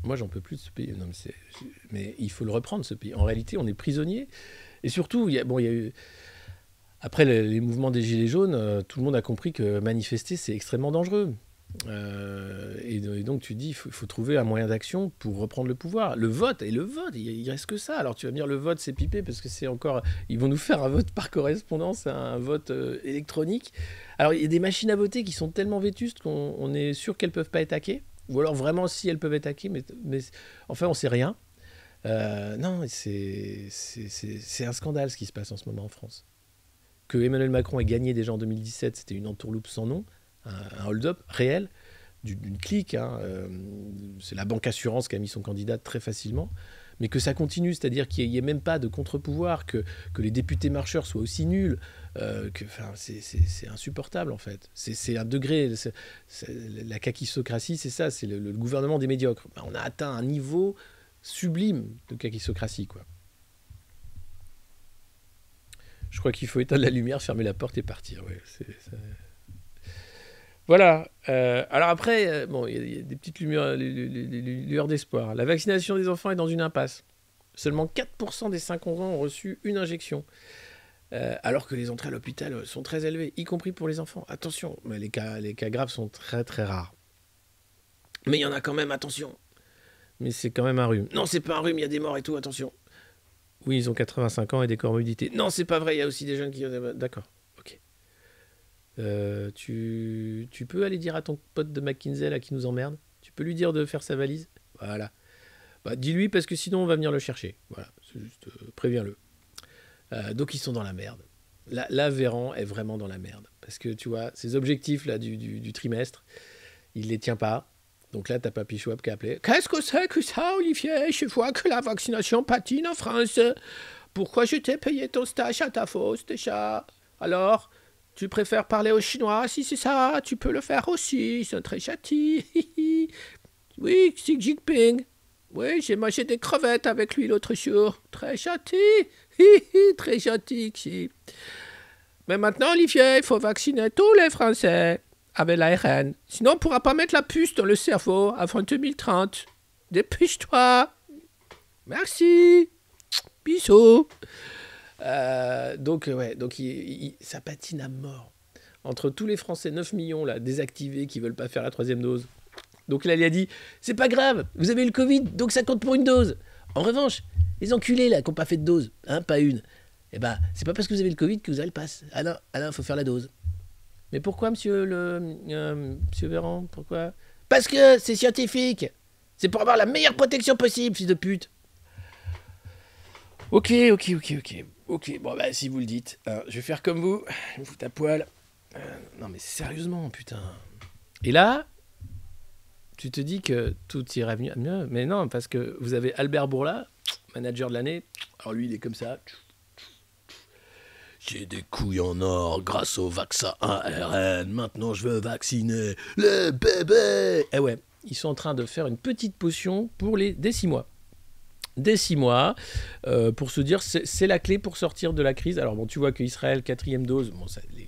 Moi, j'en peux plus de ce pays. Non, mais il faut le reprendre, ce pays. En réalité, on est prisonnier. Et surtout, il y a eu... Après les mouvements des Gilets jaunes, tout le monde a compris que manifester, c'est extrêmement dangereux. Et donc tu dis il faut trouver un moyen d'action pour reprendre le pouvoir. Le vote, il reste que ça. Alors tu vas me dire le vote c'est pipé parce que c'est encore, ils vont nous faire un vote par correspondance, un vote électronique. Alors il y a des machines à voter qui sont tellement vétustes qu'on est sûr qu'elles peuvent pas être hackées, ou alors vraiment si elles peuvent être hackées, mais enfin on sait rien. Non, c'est un scandale ce qui se passe en ce moment en France. Que Emmanuel Macron ait gagné déjà en 2017, c'était une entourloupe sans nom. Un hold-up réel d'une clique. C'est la banque assurance qui a mis son candidat très facilement. Mais que ça continue, c'est-à-dire qu'il n'y ait même pas de contre-pouvoir, que les députés marcheurs soient aussi nuls. C'est insupportable, en fait. C'est un degré. La kakissocratie, c'est ça, c'est le gouvernement des médiocres. On a atteint un niveau sublime de kakissocratie, quoi. Je crois qu'il faut éteindre la lumière, fermer la porte et partir. Ouais, Voilà. Alors après, il y a des petites lueurs d'espoir. La vaccination des enfants est dans une impasse. Seulement 4% des 5-11 ans ont reçu une injection. Alors que les entrées à l'hôpital sont très élevées, y compris pour les enfants. Attention, mais les cas graves sont très très rares. Mais il y en a quand même, attention. Mais c'est quand même un rhume. Non, c'est pas un rhume, il y a des morts et tout, attention. Oui, ils ont 85 ans et des comorbidités. Non, c'est pas vrai, il y a aussi des jeunes qui... D'accord, ok. Tu peux aller dire à ton pote de McKinsey là, qui nous emmerde? Tu peux lui dire de faire sa valise? Voilà. Dis-lui parce que sinon on va venir le chercher. Voilà, c'est juste préviens-le. Donc ils sont dans la merde. Là, Véran est vraiment dans la merde. Parce que tu vois, ces objectifs là du trimestre, il les tient pas. Donc là, t'as Papy Chouab qui a appelé. Qu'est-ce que c'est que ça, Olivier? Je vois que la vaccination patine en France. Pourquoi je t'ai payé ton stage à ta fosse déjà? Alors, tu préfères parler aux Chinois? Si c'est ça, tu peux le faire aussi. Ils sont très gentils. Oui, Xi Jinping. Oui, j'ai mangé des crevettes avec lui l'autre jour. Très gentil. Très gentil, Xi. Mais maintenant, Olivier, il faut vacciner tous les Français avec l'ARN. Sinon, on ne pourra pas mettre la puce dans le cerveau avant 2030. Dépêche-toi. Merci. Bisous. Donc ça patine à mort. Entre tous les Français, 9 millions là, désactivés qui ne veulent pas faire la 3e dose. Donc là, il a dit, c'est pas grave, vous avez eu le Covid, donc ça compte pour une dose. En revanche, les enculés là, qui n'ont pas fait de dose, pas une, c'est pas parce que vous avez le Covid que vous avez le pass. Ah non, il faut faire la dose. Mais pourquoi, monsieur Véran? Pourquoi? Parce que c'est scientifique. C'est pour avoir la meilleure protection possible, fils de pute. Ok. Bon, si vous le dites, je vais faire comme vous. Je me fous à poil. Non, mais sérieusement, putain. Et là, tu te dis que tout irait mieux. Mais non, parce que vous avez Albert Bourla, manager de l'année. Alors lui, il est comme ça. J'ai des couilles en or grâce au vaccin ARN. Maintenant, je veux vacciner les bébés. Eh ouais, ils sont en train de faire une petite potion pour dès 6 mois. Dès 6 mois, pour se dire c'est la clé pour sortir de la crise. Alors bon, tu vois qu'Israël, 4e dose,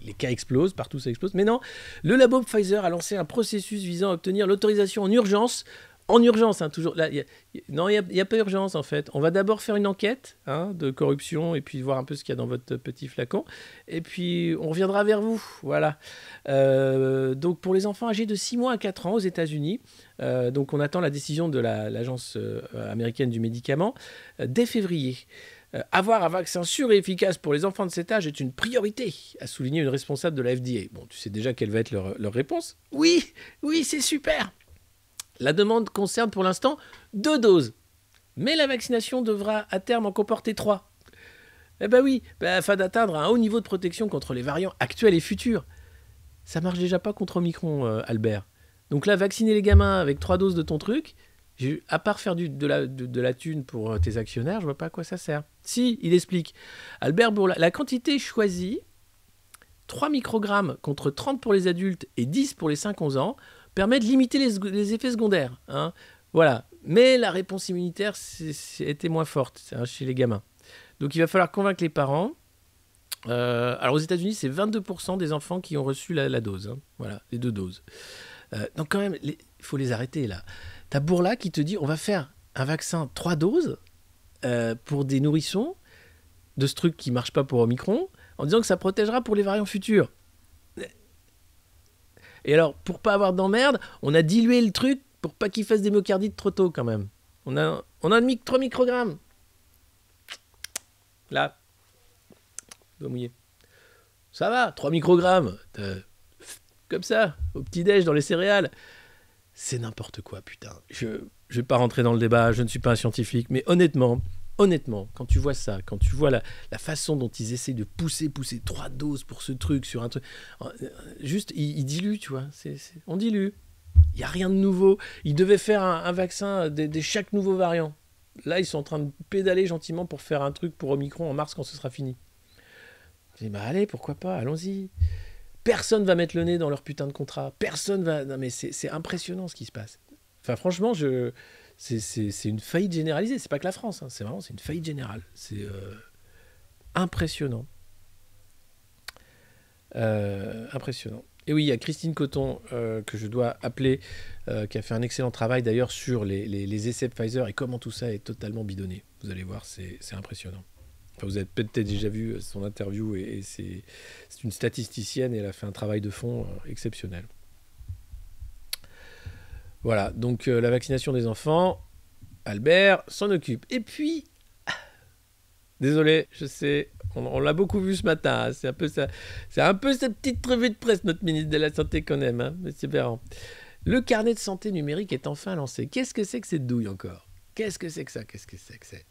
les cas explosent, partout ça explose. Mais non, le labo Pfizer a lancé un processus visant à obtenir l'autorisation en urgence En urgence, hein, toujours. Là, non, il n'y a pas urgence, en fait. On va d'abord faire une enquête de corruption et puis voir un peu ce qu'il y a dans votre petit flacon. Et puis, on reviendra vers vous. Voilà. Donc, pour les enfants âgés de 6 mois à 4 ans aux États-Unis, donc on attend la décision de l'Agence américaine du médicament dès février. Avoir un vaccin sûr et efficace pour les enfants de cet âge est une priorité, a souligné une responsable de la FDA. Bon, tu sais déjà quelle va être leur réponse ? Oui, c'est super. La demande concerne pour l'instant 2 doses. Mais la vaccination devra à terme en comporter 3. Eh ben oui, afin d'atteindre un haut niveau de protection contre les variants actuels et futurs. Ça marche déjà pas contre Omicron, Albert. Donc là, vacciner les gamins avec 3 doses de ton truc, à part faire de la thune pour tes actionnaires, je vois pas à quoi ça sert. Si, il explique. Albert Bourla, la quantité choisie, 3 microgrammes contre 30 pour les adultes et 10 pour les 5-11 ans, permet de limiter les effets secondaires. Hein. Voilà. Mais la réponse immunitaire était moins forte chez les gamins. Donc il va falloir convaincre les parents. Alors aux États-Unis, c'est 22% des enfants qui ont reçu la dose. Hein. Voilà, les 2 doses. Donc quand même, il faut les arrêter là. T'as Bourla qui te dit on va faire un vaccin 3 doses pour des nourrissons de ce truc qui ne marche pas pour Omicron, en disant que ça protégera pour les variants futurs. Et alors, pour pas avoir d'emmerde, on a dilué le truc pour pas qu'il fasse des myocardites trop tôt quand même. On a 3 microgrammes. Là. Doigt mouillé. Ça va, 3 microgrammes. Comme ça, au petit-déj dans les céréales. C'est n'importe quoi, putain. Je vais pas rentrer dans le débat, je ne suis pas un scientifique, mais honnêtement, quand tu vois ça, quand tu vois la façon dont ils essaient de pousser 3 doses pour ce truc sur un truc, juste, ils diluent, tu vois. On dilue. Il n'y a rien de nouveau. Ils devaient faire un vaccin de chaque nouveau variant. Là, ils sont en train de pédaler gentiment pour faire un truc pour Omicron en mars quand ce sera fini. Je dis, allez, pourquoi pas, allons-y. Personne va mettre le nez dans leur putain de contrat. Personne va... Non, mais c'est impressionnant ce qui se passe. Enfin, franchement, c'est une faillite généralisée. C'est pas que la France. Hein. C'est une faillite générale. C'est impressionnant. Impressionnant. Et oui, il y a Christine Coton que je dois appeler, qui a fait un excellent travail d'ailleurs sur les essais Pfizer et comment tout ça est totalement bidonné. Vous allez voir, c'est impressionnant. Enfin, vous avez peut-être déjà vu son interview et c'est une statisticienne et elle a fait un travail de fond exceptionnel. Voilà, donc la vaccination des enfants, Albert s'en occupe. Et puis, désolé, je sais, on l'a beaucoup vu ce matin, hein, c'est un peu cette petite revue de presse, notre ministre de la Santé qu'on aime, hein, M. Véran. Le carnet de santé numérique est enfin lancé. Qu'est-ce que c'est que cette douille encore ? Qu'est-ce que c'est que ça ? Qu'est-ce que c'est que c'est ?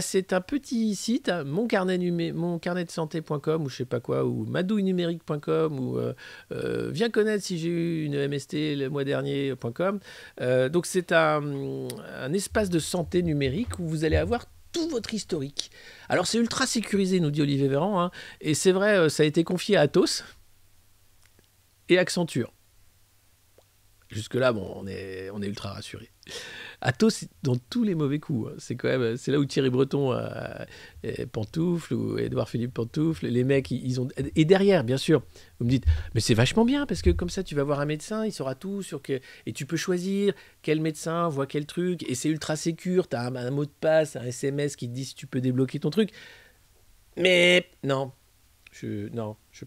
C'est un petit site, hein, moncarnetdesanté.com ou je sais pas quoi, ou madouillenumérique.com ou viens connaître si j'ai eu une MST le mois dernier.com. Donc c'est un espace de santé numérique où vous allez avoir tout votre historique. Alors c'est ultra sécurisé, nous dit Olivier Véran, hein, et c'est vrai, ça a été confié à Atos et Accenture. Jusque-là, bon, on est ultra rassurés. Atos, dans tous les mauvais coups, hein. C'est là où Thierry Breton, Pantoufle, ou Édouard Philippe Pantoufle, les mecs, ils ont... Et derrière, bien sûr, vous me dites, mais c'est vachement bien, parce que comme ça, tu vas voir un médecin, il saura tout et tu peux choisir quel médecin voit quel truc, et c'est ultra sécure, tu as un mot de passe, un SMS qui te dit si tu peux débloquer ton truc. Mais non, je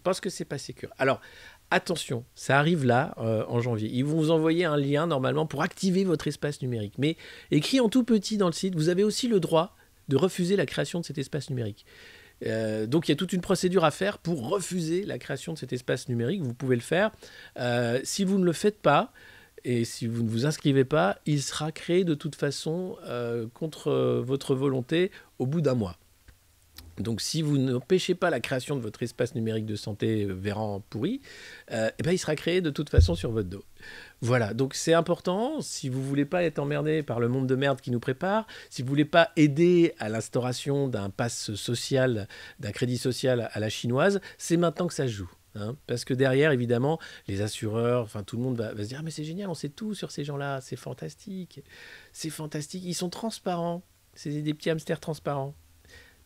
pense que c'est pas sécure. Alors, attention, ça arrive là, en janvier. Ils vont vous envoyer un lien, normalement, pour activer votre espace numérique. Mais écrit en tout petit dans le site, vous avez aussi le droit de refuser la création de cet espace numérique. Donc, il y a toute une procédure à faire pour refuser la création de cet espace numérique. Vous pouvez le faire. Si vous ne le faites pas, et si vous ne vous inscrivez pas, il sera créé de toute façon contre votre volonté au bout d'un mois. Donc, si vous n'empêchez pas la création de votre espace numérique de santé Véran pourri, il sera créé de toute façon sur votre dos. Voilà, donc c'est important. Si vous ne voulez pas être emmerdé par le monde de merde qui nous prépare, si vous ne voulez pas aider à l'instauration d'un pass social, d'un crédit social à la chinoise, c'est maintenant que ça se joue. Hein, parce que derrière, évidemment, les assureurs, enfin tout le monde va se dire « Ah mais c'est génial, on sait tout sur ces gens-là, c'est fantastique. C'est fantastique, ils sont transparents. C'est des petits hamsters transparents. »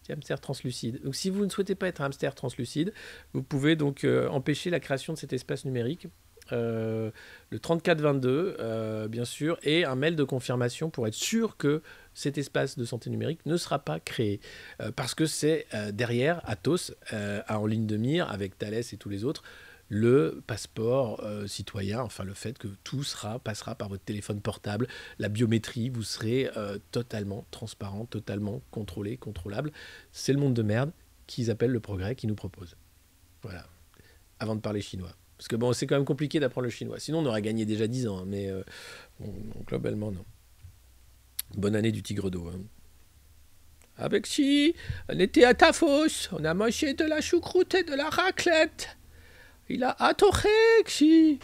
Hamster translucide. Donc si vous ne souhaitez pas être un hamster translucide, vous pouvez donc empêcher la création de cet espace numérique le 3422, bien sûr, et un mail de confirmation pour être sûr que cet espace de santé numérique ne sera pas créé. Parce que c'est derrière, Atos, en ligne de mire, avec Thales et tous les autres, le passeport citoyen, enfin le fait que tout passera par votre téléphone portable, la biométrie, vous serez totalement transparent, totalement contrôlé, contrôlable. C'est le monde de merde qu'ils appellent le progrès, qu'ils nous proposent. Voilà. Avant de parler chinois. Parce que bon, c'est quand même compliqué d'apprendre le chinois. Sinon, on aurait gagné déjà 10 ans, hein, mais bon, globalement, non. Bonne année du tigre d'eau. Hein. Avec Xi, on était à Tafos, on a mangé de la choucroute et de la raclette. Il a adoré, Xi.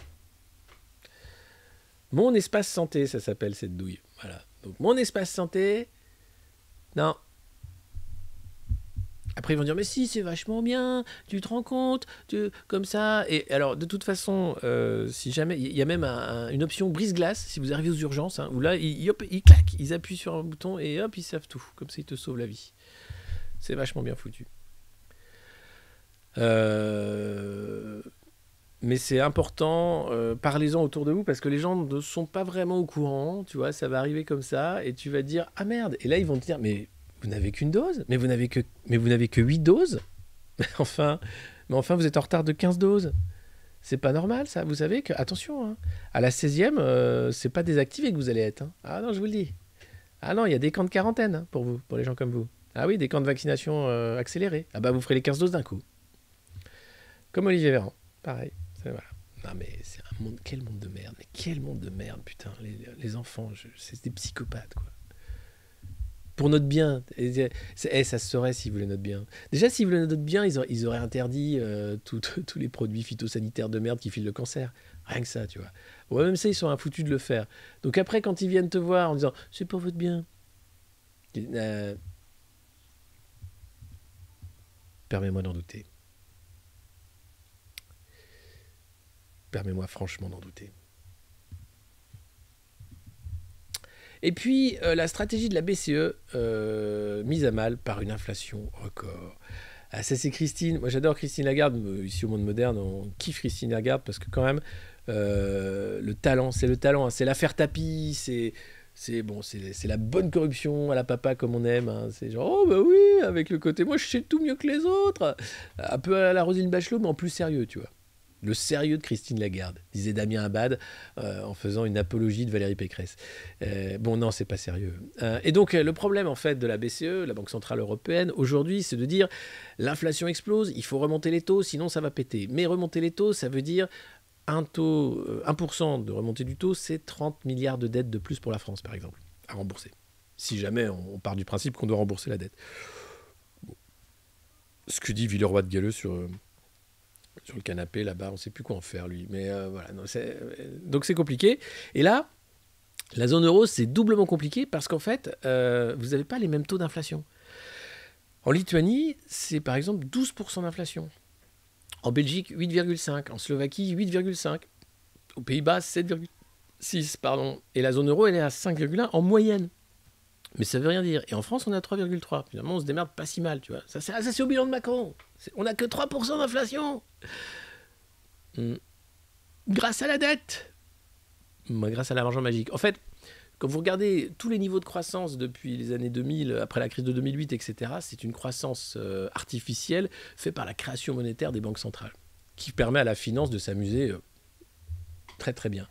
Mon espace santé, ça s'appelle cette douille. Voilà. Donc, mon espace santé, non. Après, ils vont dire, mais si, c'est vachement bien, tu te rends compte, comme ça. Et alors, de toute façon, si jamais, il y a même une option brise-glace, si vous arrivez aux urgences, hein, où là, ils claquent, ils appuient sur un bouton et hop, ils savent tout. Comme ça, ils te sauvent la vie. C'est vachement bien foutu. Mais c'est important, parlez-en autour de vous, parce que les gens ne sont pas vraiment au courant, tu vois, ça va arriver comme ça, et tu vas te dire, ah merde, et là, ils vont te dire, mais vous n'avez qu'une dose, mais vous n'avez que 8 doses. enfin, vous êtes en retard de 15 doses. C'est pas normal, ça. Vous savez que, attention, hein, à la 16e, c'est pas désactivé que vous allez être. Hein. Ah non, je vous le dis. Ah non, il y a des camps de quarantaine hein, pour vous, pour les gens comme vous. Ah oui, des camps de vaccination accélérés. Ah bah, vous ferez les 15 doses d'un coup. Comme Olivier Véran, pareil. Voilà. Non mais c'est un monde, quel monde de merde. Mais quel monde de merde, putain. Les enfants, c'est des psychopathes, quoi. Pour notre bien. Ça se saurait s'ils voulaient notre bien. Déjà, s'ils voulaient notre bien, ils auraient interdit tous les produits phytosanitaires de merde qui filent le cancer. Rien que ça, tu vois. Ouais, même ça, ils sont infoutus de le faire. Donc après, quand ils viennent te voir en disant « c'est pour votre bien », permets-moi d'en douter. Permets-moi franchement d'en douter. Et puis, la stratégie de la BCE, mise à mal par une inflation record. Ah, ça, c'est Christine. Moi, j'adore Christine Lagarde. Ici, au Monde Moderne, on kiffe Christine Lagarde parce que, quand même, le talent, hein, c'est l'affaire tapis, c'est la bonne corruption à la papa, comme on aime. Hein. C'est genre, oh, bah oui, avec le côté, moi, je sais tout mieux que les autres. Un peu à la Roselyne Bachelot, mais en plus sérieux, tu vois. Le sérieux de Christine Lagarde, disait Damien Abad en faisant une apologie de Valérie Pécresse. Bon, non, c'est pas sérieux. Et donc, le problème, en fait, de la BCE, la Banque Centrale Européenne, aujourd'hui, c'est de dire l'inflation explose, il faut remonter les taux, sinon ça va péter. Mais remonter les taux, ça veut dire un taux, 1% de remontée du taux, c'est 30 milliards de dettes de plus pour la France, par exemple, à rembourser. Si jamais on part du principe qu'on doit rembourser la dette. Bon. Ce que dit Villeroy de Galleux sur le canapé, là-bas, on ne sait plus quoi en faire, lui. Mais voilà, donc c'est compliqué. Et là, la zone euro, c'est doublement compliqué parce qu'en fait, vous n'avez pas les mêmes taux d'inflation. En Lituanie, c'est par exemple 12% d'inflation. En Belgique, 8,5%. En Slovaquie, 8,5%. Aux Pays-Bas, 7,6%. Pardon. Et la zone euro, elle est à 5,1% en moyenne. Mais ça ne veut rien dire. Et en France, on est à 3,3%. Finalement, on se démerde pas si mal, tu vois. Ça, c'est au bilan de Macron. On n'a que 3% d'inflation. Grâce à la dette. Grâce à l'argent magique. En fait, quand vous regardez tous les niveaux de croissance depuis les années 2000, après la crise de 2008, etc., c'est une croissance artificielle faite par la création monétaire des banques centrales, qui permet à la finance de s'amuser très très bien.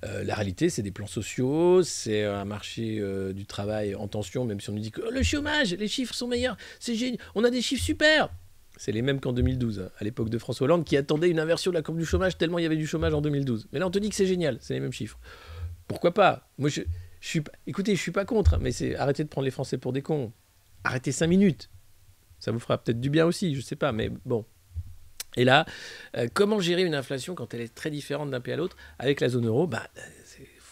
La réalité, c'est des plans sociaux, c'est un marché du travail en tension, même si on nous dit que le chômage, les chiffres sont meilleurs, c'est génial, on a des chiffres super. C'est les mêmes qu'en 2012, à l'époque de François Hollande, qui attendait une inversion de la courbe du chômage tellement il y avait du chômage en 2012. Mais là, on te dit que c'est génial, c'est les mêmes chiffres. Pourquoi pas? Moi, écoutez, je suis pas contre, mais arrêtez de prendre les Français pour des cons. Arrêtez 5 minutes. Ça vous fera peut-être du bien aussi, je sais pas, mais bon. Et là, comment gérer une inflation quand elle est très différente d'un pays à l'autre? Avec la zone euro,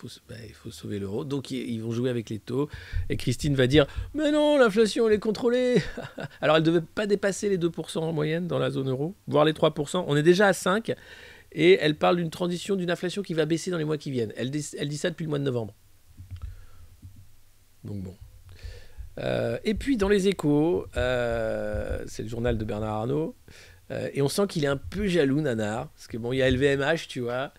il faut sauver l'euro. Donc, ils vont jouer avec les taux. Et Christine va dire « Mais non, l'inflation, elle est contrôlée !» Alors, elle ne devait pas dépasser les 2% en moyenne dans la zone euro, voire les 3%. On est déjà à 5%. Et elle parle d'une transition, d'une inflation qui va baisser dans les mois qui viennent. Elle dit ça depuis le mois de novembre. Donc, bon. Et puis, dans les Échos, c'est le journal de Bernard Arnault. Et on sent qu'il est un peu jaloux, Nanar. Parce que bon, il y a LVMH, tu vois.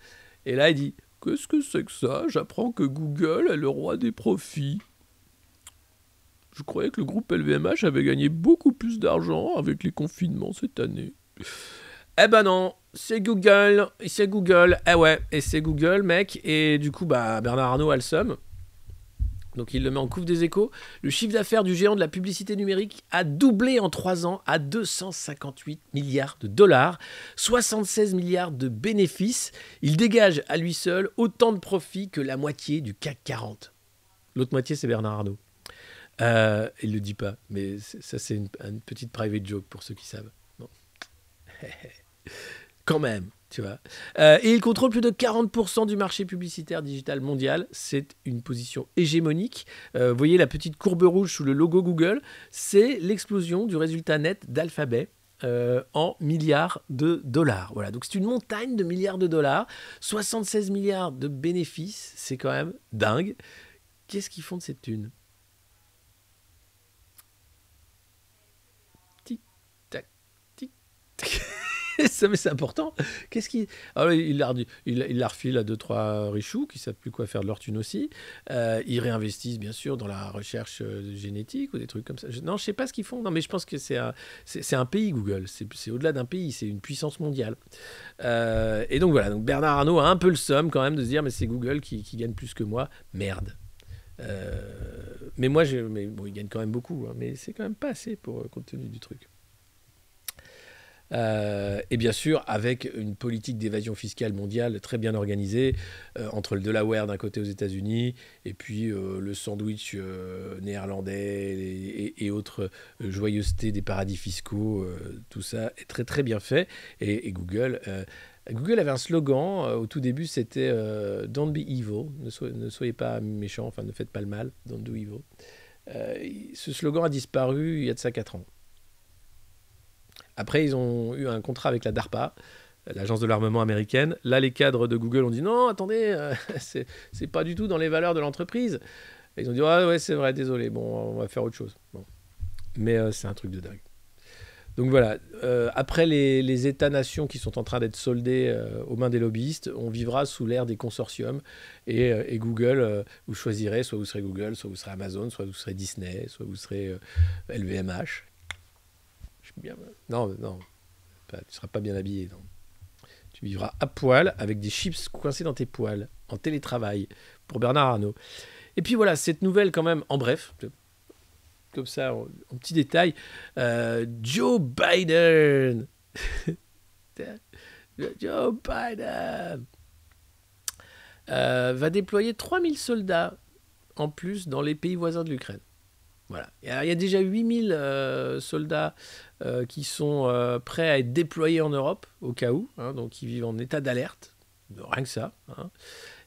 Et là, il dit, qu'est-ce que c'est que ça? J'apprends que Google est le roi des profits. Je croyais que le groupe LVMH avait gagné beaucoup plus d'argent avec les confinements cette année. Eh ben non, c'est Google. Eh ouais, et c'est Google, mec. Et du coup, Bernard Arnault a le seum. Donc il le met en couve des Échos. Le chiffre d'affaires du géant de la publicité numérique a doublé en 3 ans à 258 milliards de dollars, 76 milliards de bénéfices. Il dégage à lui seul autant de profits que la moitié du CAC 40. L'autre moitié, c'est Bernard Arnault. Il ne le dit pas, mais ça c'est une petite private joke pour ceux qui savent. Bon. Quand même. Tu vois. Et il contrôle plus de 40% du marché publicitaire digital mondial. C'est une position hégémonique. Vous voyez la petite courbe rouge sous le logo Google. C'est l'explosion du résultat net d'Alphabet en milliards de dollars. Voilà. Donc c'est une montagne de milliards de dollars. 76 milliards de bénéfices. C'est quand même dingue. Qu'est-ce qu'ils font de cette thune? Tic, tac, tic, tac. Ça, mais c'est important. Qu'est-ce qu'il... Alors, il la refile à 2-3 richoux qui ne savent plus quoi faire de leur thune aussi. Ils réinvestissent, bien sûr, dans la recherche génétique ou des trucs comme ça. Non, je ne sais pas ce qu'ils font. Non, mais je pense que c'est un pays, Google. C'est au-delà d'un pays. C'est une puissance mondiale. Et donc, voilà. Donc, Bernard Arnault a un peu le somme, quand même, de se dire, mais c'est Google qui gagne plus que moi. Merde. Mais moi, bon, il gagne quand même beaucoup. Hein, mais c'est quand même pas assez compte tenu du truc. Et bien sûr, avec une politique d'évasion fiscale mondiale très bien organisée, entre le Delaware d'un côté aux États-Unis et puis le sandwich néerlandais et autres joyeusetés des paradis fiscaux, tout ça est très très bien fait. Et Google avait un slogan au tout début, c'était Don't be evil, ne soyez pas méchants, enfin ne faites pas le mal, don't do evil. Ce slogan a disparu il y a de ça 4 ans. Après, ils ont eu un contrat avec la DARPA, l'agence de l'armement américaine. Là, les cadres de Google ont dit non, attendez, c'est pas du tout dans les valeurs de l'entreprise. Et ils ont dit ouais, c'est vrai, désolé, bon, on va faire autre chose. Bon. Mais c'est un truc de dingue. Donc voilà, après les États-nations qui sont en train d'être soldés aux mains des lobbyistes, on vivra sous l'ère des consortiums. Et Google, vous choisirez, soit vous serez Google, soit vous serez Amazon, soit vous serez Disney, soit vous serez LVMH. Bien... Non, tu ne seras pas bien habillé. Non. Tu vivras à poil avec des chips coincés dans tes poils, en télétravail, pour Bernard Arnault. Et puis voilà, cette nouvelle quand même, en bref, comme ça, en petit détail, Joe Biden Joe Biden va déployer 3000 soldats en plus dans les pays voisins de l'Ukraine. Voilà. Il y a déjà 8000 soldats qui sont prêts à être déployés en Europe, au cas où, hein, donc ils vivent en état d'alerte, rien que ça. Hein.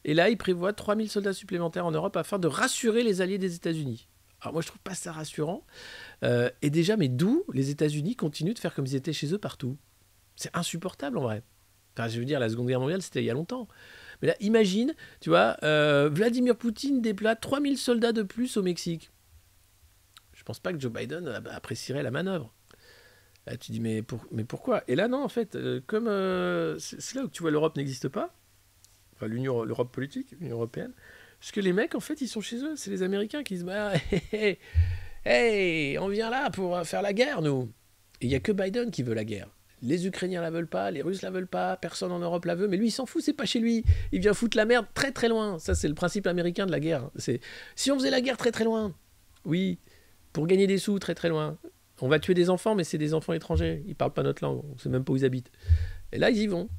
Et là, ils prévoient 3000 soldats supplémentaires en Europe afin de rassurer les alliés des États-Unis. Alors moi, je trouve pas ça rassurant. Et déjà, mais d'où les États-Unis continuent de faire comme ils étaient chez eux partout? C'est insupportable en vrai. Enfin, je veux dire, la Seconde Guerre mondiale, c'était il y a longtemps. Mais là, imagine, tu vois, Vladimir Poutine déploie 3000 soldats de plus au Mexique. Je pense pas que Joe Biden apprécierait la manœuvre. Là, tu dis, mais pourquoi? Et là, non, en fait, comme c'est là où tu vois l'Europe n'existe pas, enfin l'Europe politique, l'Union européenne, parce que les mecs, en fait, ils sont chez eux. C'est les Américains qui disent, hey, on vient là pour faire la guerre, nous. Et il n'y a que Biden qui veut la guerre. Les Ukrainiens la veulent pas, les Russes la veulent pas, personne en Europe la veut, mais lui, il s'en fout, c'est pas chez lui. Il vient foutre la merde très très loin. Ça, c'est le principe américain de la guerre. C'est si on faisait la guerre très très loin, oui, pour gagner des sous très très loin. On va tuer des enfants, mais c'est des enfants étrangers. Ils parlent pas notre langue, on sait même pas où ils habitent. Et là, ils y vont.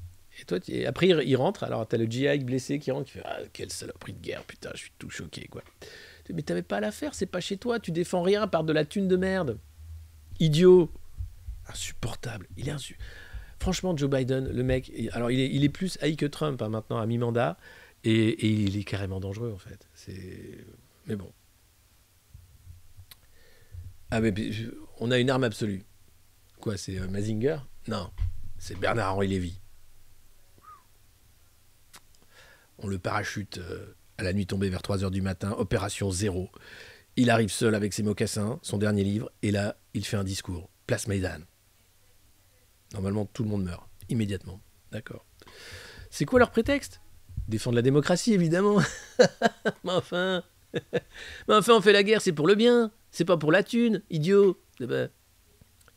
Et toi, après, ils rentrent. Alors, t'as le GI blessé qui rentre, qui fait ah, quelle saloperie de guerre, putain, je suis tout choqué, quoi. Mais t'avais pas à la faire, c'est pas chez toi, tu défends rien par de la thune de merde. Idiot. Insupportable. Il est Franchement, Joe Biden, le mec, alors il est plus haï que Trump hein, maintenant, à mi-mandat, et il est carrément dangereux, en fait. Mais bon. Ah, mais on a une arme absolue. Quoi, c'est Mazinger? Non, c'est Bernard-Henri Lévy. On le parachute à la nuit tombée vers 3h du matin, opération zéro. Il arrive seul avec ses mocassins, son dernier livre, et là, il fait un discours. Place Maïdan. Normalement, tout le monde meurt, immédiatement. D'accord. C'est quoi leur prétexte? Défendre la démocratie, évidemment. Mais enfin, on fait la guerre, c'est pour le bien. C'est pas pour la thune, idiot. Il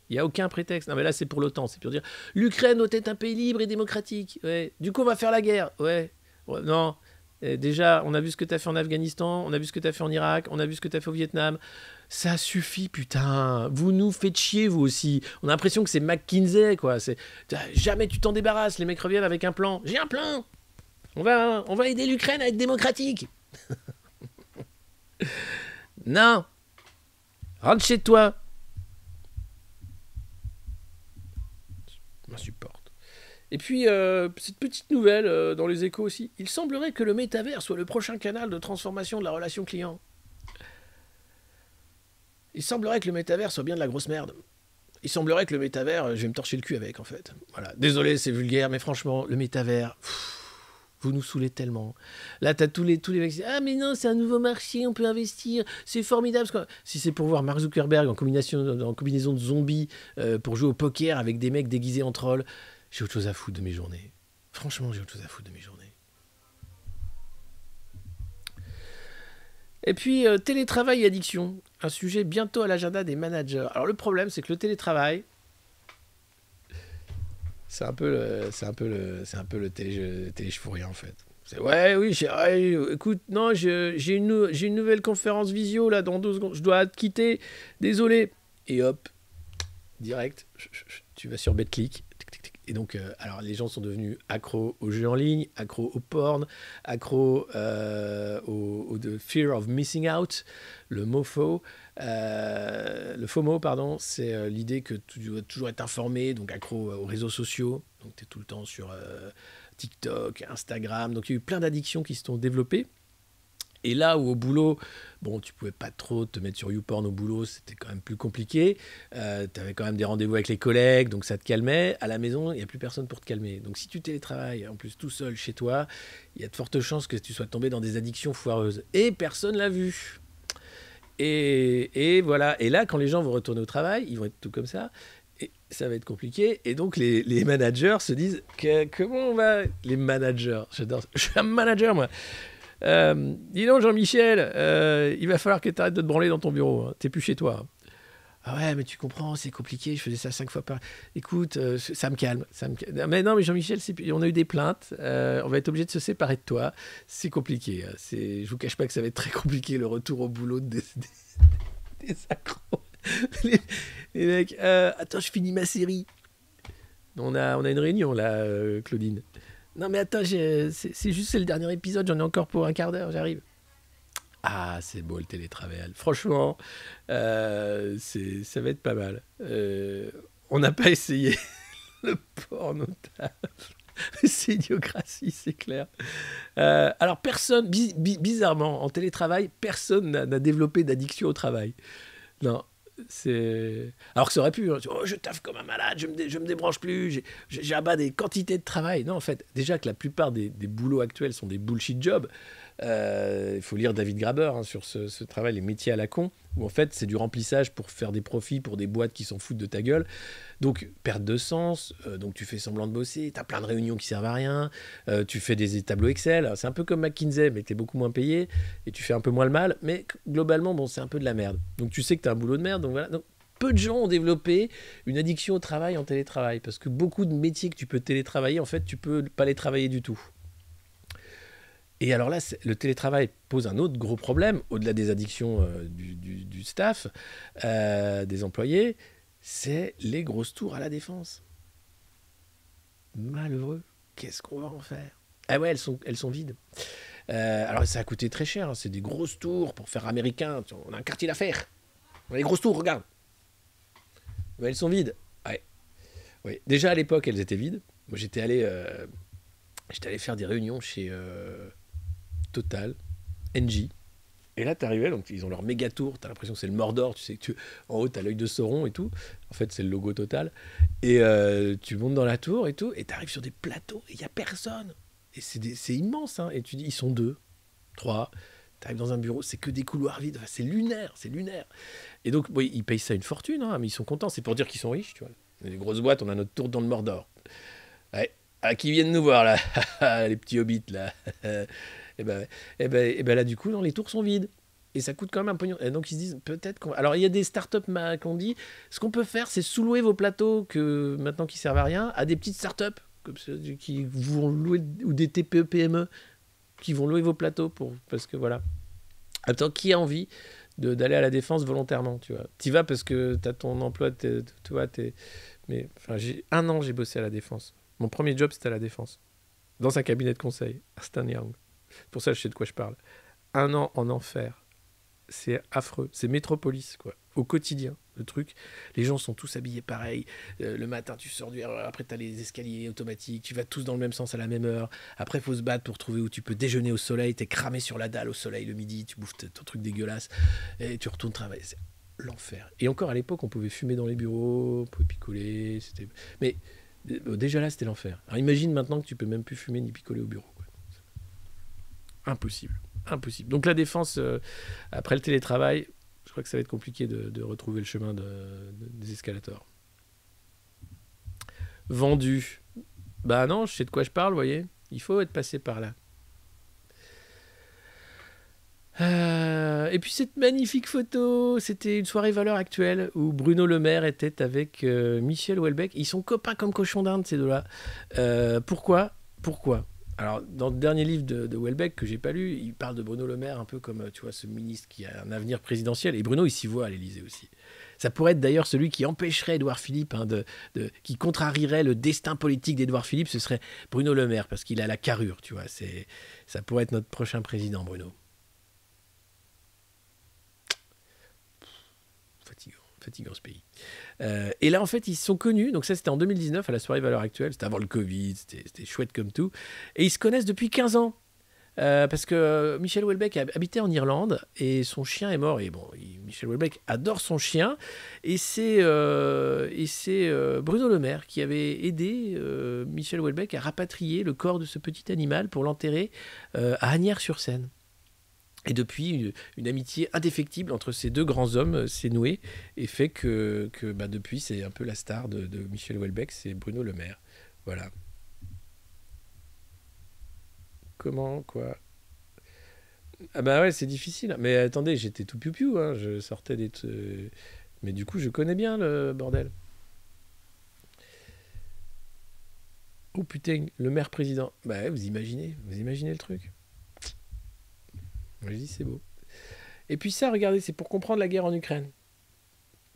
n'y a aucun prétexte. Non, mais là, c'est pour l'OTAN. C'est pour dire l'Ukraine doit être un pays libre et démocratique. Ouais. Du coup, on va faire la guerre. Ouais. Non. Déjà, on a vu ce que tu as fait en Afghanistan, on a vu ce que tu as fait en Irak, on a vu ce que tu as fait au Vietnam. Ça suffit, putain. Vous nous faites chier, vous aussi. On a l'impression que c'est McKinsey, quoi. Jamais tu t'en débarrasses. Les mecs reviennent avec un plan. J'ai un plan. On va aider l'Ukraine à être démocratique. Non. Rentre chez toi. Je m'insupporte. Et puis, cette petite nouvelle dans les Échos aussi. Il semblerait que le métavers soit le prochain canal de transformation de la relation client. Il semblerait que le métavers soit bien de la grosse merde. Il semblerait que le métavers, je vais me torcher le cul avec, en fait. Voilà. Désolé, c'est vulgaire, mais franchement, le métavers... Vous nous saoulez tellement. Là, t'as tous les mecs qui disent « Ah, mais non, c'est un nouveau marché, on peut investir, c'est formidable. » Si c'est pour voir Mark Zuckerberg en combinaison de zombies pour jouer au poker avec des mecs déguisés en trolls, j'ai autre chose à foutre de mes journées. Franchement, j'ai autre chose à foutre de mes journées. Et puis, télétravail et addiction. Un sujet bientôt à l'agenda des managers. Alors, le problème, c'est que le télétravail... C'est un peu le téléchefourien, en fait. Écoute, non, j'ai une nouvelle conférence visio, là, dans 2 secondes. Je dois te quitter. Désolé. Et hop, direct, tu vas sur BetClick. Et donc, alors, les gens sont devenus accros aux jeux en ligne, accros au porn, accros au fear of missing out, le MoFo. Le FOMO, pardon, c'est l'idée que tu dois toujours être informé, donc accro aux réseaux sociaux. Donc, tu es tout le temps sur TikTok, Instagram. Donc, il y a eu plein d'addictions qui se sont développées. Et là où au boulot, bon, tu pouvais pas trop te mettre sur YouPorn au boulot, c'était quand même plus compliqué. Tu avais quand même des rendez-vous avec les collègues, donc ça te calmait. À la maison, il n'y a plus personne pour te calmer. Donc si tu télétravailles, en plus tout seul chez toi, il y a de fortes chances que tu sois tombé dans des addictions foireuses. Et personne l'a vu. Et voilà. Et là, quand les gens vont retourner au travail, ils vont être tout comme ça. Et ça va être compliqué. Et donc, les managers se disent comment on va... Les managers, j'adore. Je suis un manager, moi. Dis donc, Jean-Michel, il va falloir que tu arrêtes de te branler dans ton bureau. Hein. T'es plus chez toi. Ah ouais, mais tu comprends, c'est compliqué. Je faisais ça 5 fois par... Écoute, ça me calme. Mais non, mais Jean-Michel, on a eu des plaintes. On va être obligé de se séparer de toi. C'est compliqué. Hein. Je vous cache pas que ça va être très compliqué, le retour au boulot des accros. les mecs, attends, je finis ma série. On a une réunion, là, Claudine. Non, mais attends, c'est juste le dernier épisode, j'en ai encore pour un quart d'heure, j'arrive. Ah, c'est beau le télétravail. Franchement, ça va être pas mal. On n'a pas essayé le porno taf. C'est idiocratie, c'est clair. Alors, personne, bizarrement, en télétravail, personne n'a développé d'addiction au travail. Non. Alors que ça aurait pu, hein. Oh, je taffe comme un malade, je me débranche plus, j'abats des quantités de travail. Non, en fait, déjà que la plupart des boulots actuels sont des bullshit jobs. Il faut lire David Graeber hein, sur ce travail, les métiers à la con, où en fait c'est du remplissage pour faire des profits pour des boîtes qui s'en foutent de ta gueule. Donc perte de sens, donc tu fais semblant de bosser, t'as plein de réunions qui servent à rien, tu fais des tableaux Excel, c'est un peu comme McKinsey mais t'es beaucoup moins payé et tu fais un peu moins le mal, mais globalement bon c'est un peu de la merde. Donc tu sais que t'as un boulot de merde, donc voilà. Donc, peu de gens ont développé une addiction au travail en télétravail parce que beaucoup de métiers que tu peux télétravailler en fait tu peux pas les travailler du tout. Et alors là, le télétravail pose un autre gros problème, au-delà des addictions du staff, des employés, c'est les grosses tours à la Défense. Malheureux, qu'est-ce qu'on va en faire? Ah ouais, elles sont vides. Alors ça a coûté très cher, hein, c'est des grosses tours pour faire américain, on a un quartier d'affaires. On a les grosses tours, regarde. Mais elles sont vides. Ouais. Ouais. Déjà à l'époque, elles étaient vides. Moi j'étais allé faire des réunions chez... Total, NJ. Et là, t'arrivais, donc ils ont leur méga tour, t'as l'impression que c'est le Mordor, tu sais que en haut, t'as l'œil de Sauron et tout. En fait, c'est le logo Total. Et tu montes dans la tour et tout, et t'arrives sur des plateaux, et il n'y a personne. Et c'est immense, hein. Et tu dis, ils sont 2, 3. T'arrives dans un bureau, c'est que des couloirs vides. Enfin, c'est lunaire. Et donc, bon, ils payent ça une fortune, hein, mais ils sont contents. C'est pour dire qu'ils sont riches, tu vois. Les grosses boîtes, on a notre tour dans le Mordor. Ouais. Ah, qui viennent nous voir, là. Les petits hobbits, là. et ben là, du coup, non, les tours sont vides. Et ça coûte quand même un pognon. Et donc, ils se disent, peut-être qu'on... Alors, il y a des startups qui ont dit, ce qu'on peut faire, c'est sous-louer vos plateaux, maintenant qui servent à rien, à des petites startups comme qui vont louer, ou des TPE, PME, qui vont louer vos plateaux, parce que, voilà. Attends, qui a envie d'aller à la défense volontairement, tu vois? T'y vas parce que t'as ton emploi, tu vois, Mais, enfin, j'ai 1 an, j'ai bossé à la défense. Mon premier job, c'était à la défense. Dans un cabinet de conseil, à Stan Young. Pour ça, je sais de quoi je parle. 1 an en enfer. C'est affreux. C'est Métropolis, quoi. Au quotidien, le truc. Les gens sont tous habillés pareil. Le matin, tu sors du RER. Après, tu as les escaliers automatiques. Tu vas tous dans le même sens à la même heure. Après, il faut se battre pour trouver où tu peux déjeuner au soleil. Tu es cramé sur la dalle au soleil le midi. Tu bouffes ton truc dégueulasse. Et tu retournes travailler. C'est l'enfer. Et encore à l'époque, on pouvait fumer dans les bureaux. On pouvait picoler. Mais déjà là, c'était l'enfer. Alors imagine maintenant que tu peux même plus fumer ni picoler au bureau, quoi. Impossible. Impossible. Donc la défense, après le télétravail, je crois que ça va être compliqué de retrouver le chemin des escalators. Vendu. Bah non, je sais de quoi je parle, vous voyez. Il faut être passé par là. Et puis cette magnifique photo, c'était une soirée Valeurs Actuelles où Bruno Le Maire était avec Michel Houellebecq. Ils sont copains comme cochons d'Inde, ces deux-là. Pourquoi ? Alors, dans le dernier livre de Houellebecq que j'ai pas lu, il parle de Bruno Le Maire un peu comme, tu vois, ce ministre qui a un avenir présidentiel. Et Bruno, il s'y voit à l'Élysée aussi. Ça pourrait être d'ailleurs celui qui empêcherait Édouard Philippe, qui contrarierait le destin politique d'Édouard Philippe, ce serait Bruno Le Maire, parce qu'il a la carrure, tu vois. Ça pourrait être notre prochain président, Bruno. Fatigant ce pays. Et là, en fait, ils se sont connus. Donc ça, c'était en 2019, à la soirée Valeurs Actuelles. C'était avant le Covid, c'était chouette comme tout. Et ils se connaissent depuis 15 ans. Parce que Michel Houellebecq habitait en Irlande et son chien est mort. Et bon, Michel Houellebecq adore son chien. Et c'est Bruno Le Maire qui avait aidé Michel Houellebecq à rapatrier le corps de ce petit animal pour l'enterrer à Asnières-sur-Seine. Et depuis, une amitié indéfectible entre ces deux grands hommes s'est nouée et fait que depuis, c'est un peu la star de Michel Houellebecq, c'est Bruno Le Maire. Voilà. Comment, quoi? Ah bah ouais, c'est difficile. Mais attendez, j'étais tout piou-piou, hein. Je sortais des... Mais du coup, je connais bien le bordel. Oh putain, le maire président. Bah ouais, vous imaginez le truc. Moi, je dis, c'est beau. Et puis ça, regardez, c'est pour comprendre la guerre en Ukraine.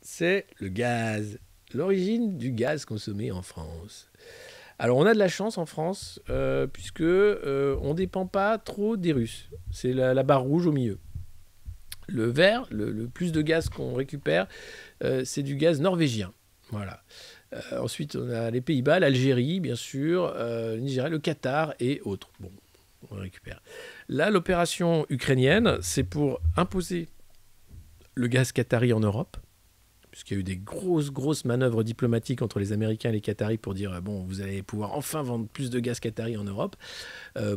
C'est le gaz. L'origine du gaz consommé en France. Alors, on a de la chance en France, puisque on ne dépend pas trop des Russes. C'est la barre rouge au milieu. Le vert, le plus de gaz qu'on récupère, c'est du gaz norvégien. Voilà. Ensuite, on a les Pays-Bas, l'Algérie, bien sûr, le Nigeria, le Qatar et autres. Bon, on récupère. Là, l'opération ukrainienne, c'est pour imposer le gaz qatari en Europe, puisqu'il y a eu des grosses manœuvres diplomatiques entre les Américains et les Qataris pour dire bon, vous allez pouvoir enfin vendre plus de gaz qatari en Europe,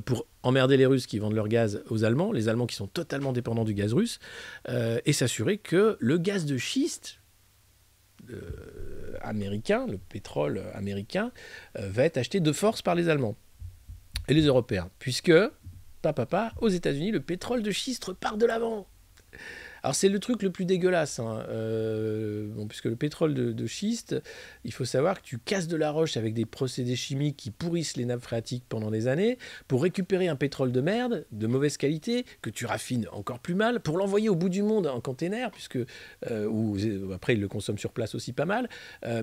pour emmerder les Russes qui vendent leur gaz aux Allemands, les Allemands qui sont totalement dépendants du gaz russe, et s'assurer que le gaz de schiste américain, le pétrole américain, va être acheté de force par les Allemands et les Européens, puisque aux États-Unis, le pétrole de schiste repart de l'avant. Alors c'est le truc le plus dégueulasse, hein. Puisque le pétrole de schiste, il faut savoir que tu casses de la roche avec des procédés chimiques qui pourrissent les nappes phréatiques pendant des années, pour récupérer un pétrole de merde, de mauvaise qualité, que tu raffines encore plus mal, pour l'envoyer au bout du monde en container, puisque après ils le consomment sur place aussi pas mal,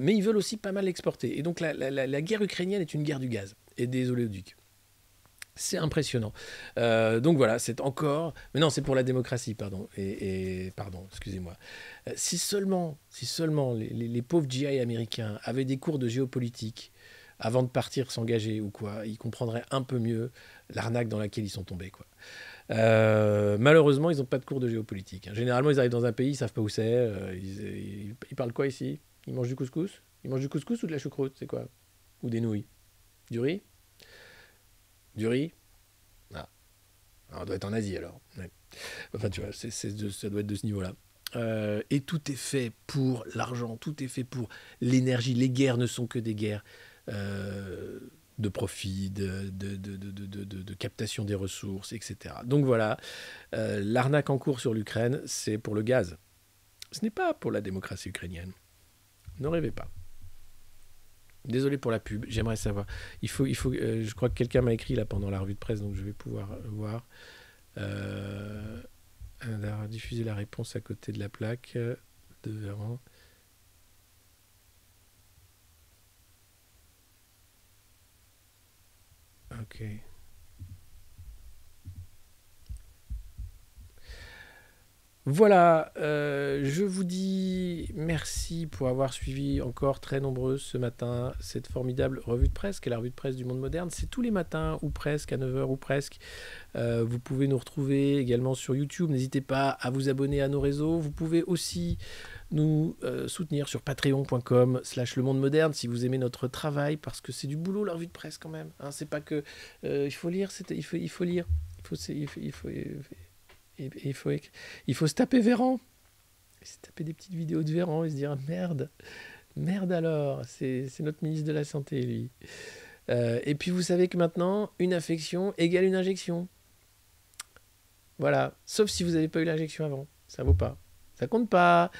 mais ils veulent aussi pas mal l'exporter. Et donc la guerre ukrainienne est une guerre du gaz et des oléoducs. C'est impressionnant. Donc voilà, c'est encore... Mais non, c'est pour la démocratie, pardon. Pardon, excusez-moi. Si seulement les pauvres GI américains avaient des cours de géopolitique avant de partir s'engager ou quoi, ils comprendraient un peu mieux l'arnaque dans laquelle ils sont tombés, quoi. Malheureusement, ils n'ont pas de cours de géopolitique. Généralement, ils arrivent dans un pays, ils ne savent pas où c'est. Ils parlent quoi ici? Ils mangent du couscous? Ils mangent du couscous ou de la choucroute? C'est quoi? Ou des nouilles? Du riz? Du riz? Ah. Alors, on doit être en Asie, alors. Ouais. Enfin, tu vois, ça doit être de ce niveau-là. Et tout est fait pour l'argent, tout est fait pour l'énergie. Les guerres ne sont que des guerres. de profit, de captation des ressources, etc. Donc voilà, l'arnaque en cours sur l'Ukraine, c'est pour le gaz. Ce n'est pas pour la démocratie ukrainienne. Ne rêvez pas. Désolé pour la pub, j'aimerais savoir. Je crois que quelqu'un m'a écrit là pendant la revue de presse, donc je vais pouvoir voir. Diffuser la réponse à côté de la plaque de Véran. Ok. Voilà, je vous dis merci pour avoir suivi encore très nombreux ce matin cette formidable revue de presse, qui est la revue de presse du Monde Moderne. C'est tous les matins, ou presque, à 9h ou presque. Vous pouvez nous retrouver également sur YouTube. N'hésitez pas à vous abonner à nos réseaux. Vous pouvez aussi nous soutenir sur patreon.com/le monde moderne si vous aimez notre travail, parce que c'est du boulot la revue de presse quand même. Hein, c'est pas que... il faut lire, il faut lire. Il faut se taper Véran, se taper des petites vidéos de Véran et se dire merde alors, c'est notre ministre de la Santé, lui. Et puis vous savez que maintenant, une infection égale une injection. Voilà, sauf si vous n'avez pas eu l'injection avant, ça vaut pas, ça compte pas.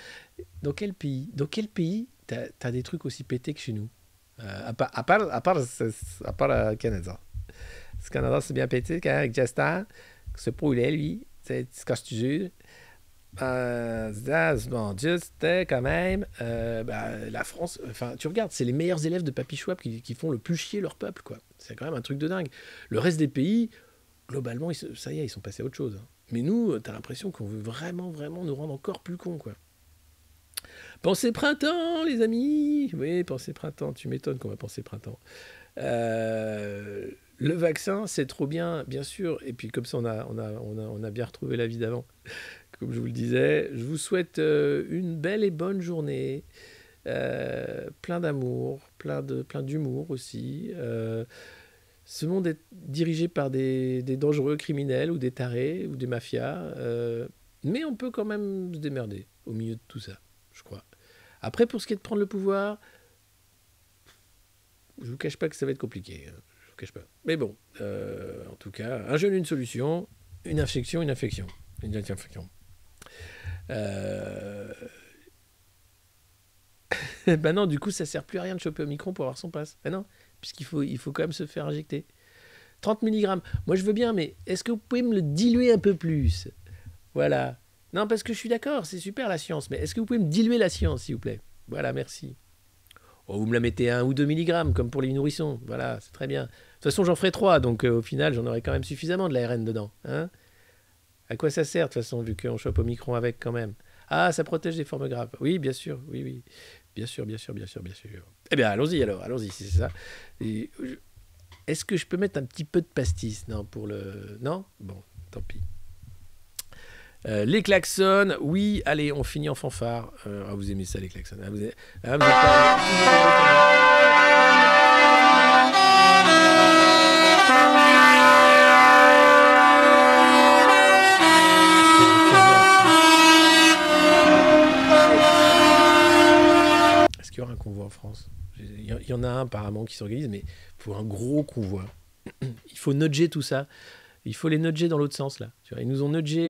Dans quel pays t'as des trucs aussi pétés que chez nous, à part le Canada. Le Canada, c'est bien pété quand avec Justin, se brûlait lui. C'est ce que je dis. Mon Dieu, c'était quand même la France. Enfin, tu regardes, c'est les meilleurs élèves de Papy Chouab qui font le plus chier leur peuple, quoi. C'est quand même un truc de dingue. Le reste des pays, globalement, ça y est, ils sont passés à autre chose. Hein. Mais nous, t'as l'impression qu'on veut vraiment nous rendre encore plus cons, quoi. Pensez printemps, les amis. Oui, pensez printemps. Tu m'étonnes qu'on va penser printemps. Le vaccin, c'est trop bien, bien sûr. Et puis comme ça, on a bien retrouvé la vie d'avant. Comme je vous le disais, je vous souhaite une belle et bonne journée. Plein d'amour, plein d'humour aussi. Ce monde est dirigé par des dangereux criminels ou des tarés ou des mafias. Mais on peut quand même se démerder au milieu de tout ça, je crois. Après, pour ce qui est de prendre le pouvoir, je ne vous cache pas que ça va être compliqué. Cache pas. Mais bon, en tout cas, un jeune, une solution, une infection. Ben non, du coup, ça sert plus à rien de choper Omicron pour avoir son pass. Ben non, puisqu'il faut quand même se faire injecter. 30 mg. Moi, je veux bien, mais est-ce que vous pouvez me le diluer un peu plus? Voilà. Non, parce que je suis d'accord, c'est super la science, mais est-ce que vous pouvez me diluer la science, s'il vous plaît? Voilà, merci. Oh, vous me la mettez 1 ou 2 mg, comme pour les nourrissons. Voilà, c'est très bien. De toute façon, j'en ferai 3, donc au final, j'en aurai quand même suffisamment de l'ARN dedans. Hein, à quoi ça sert, de toute façon, vu qu'on chope Omicron avec quand même? Ah, ça protège des formes graves. Oui, bien sûr, oui. Bien sûr. Eh bien, allons-y alors, allons-y, si c'est ça. Est-ce que je peux mettre un petit peu de pastis? Non, pour le... Non? Bon, tant pis. Les klaxons, oui, allez, on finit en fanfare. Vous aimez ça, les klaxons. Est-ce qu'il y aura un convoi en France? Il y en a un apparemment qui s'organise, mais il faut un gros convoi. Il faut nudger tout ça. Il faut les nudger dans l'autre sens, là. Ils nous ont nudgé.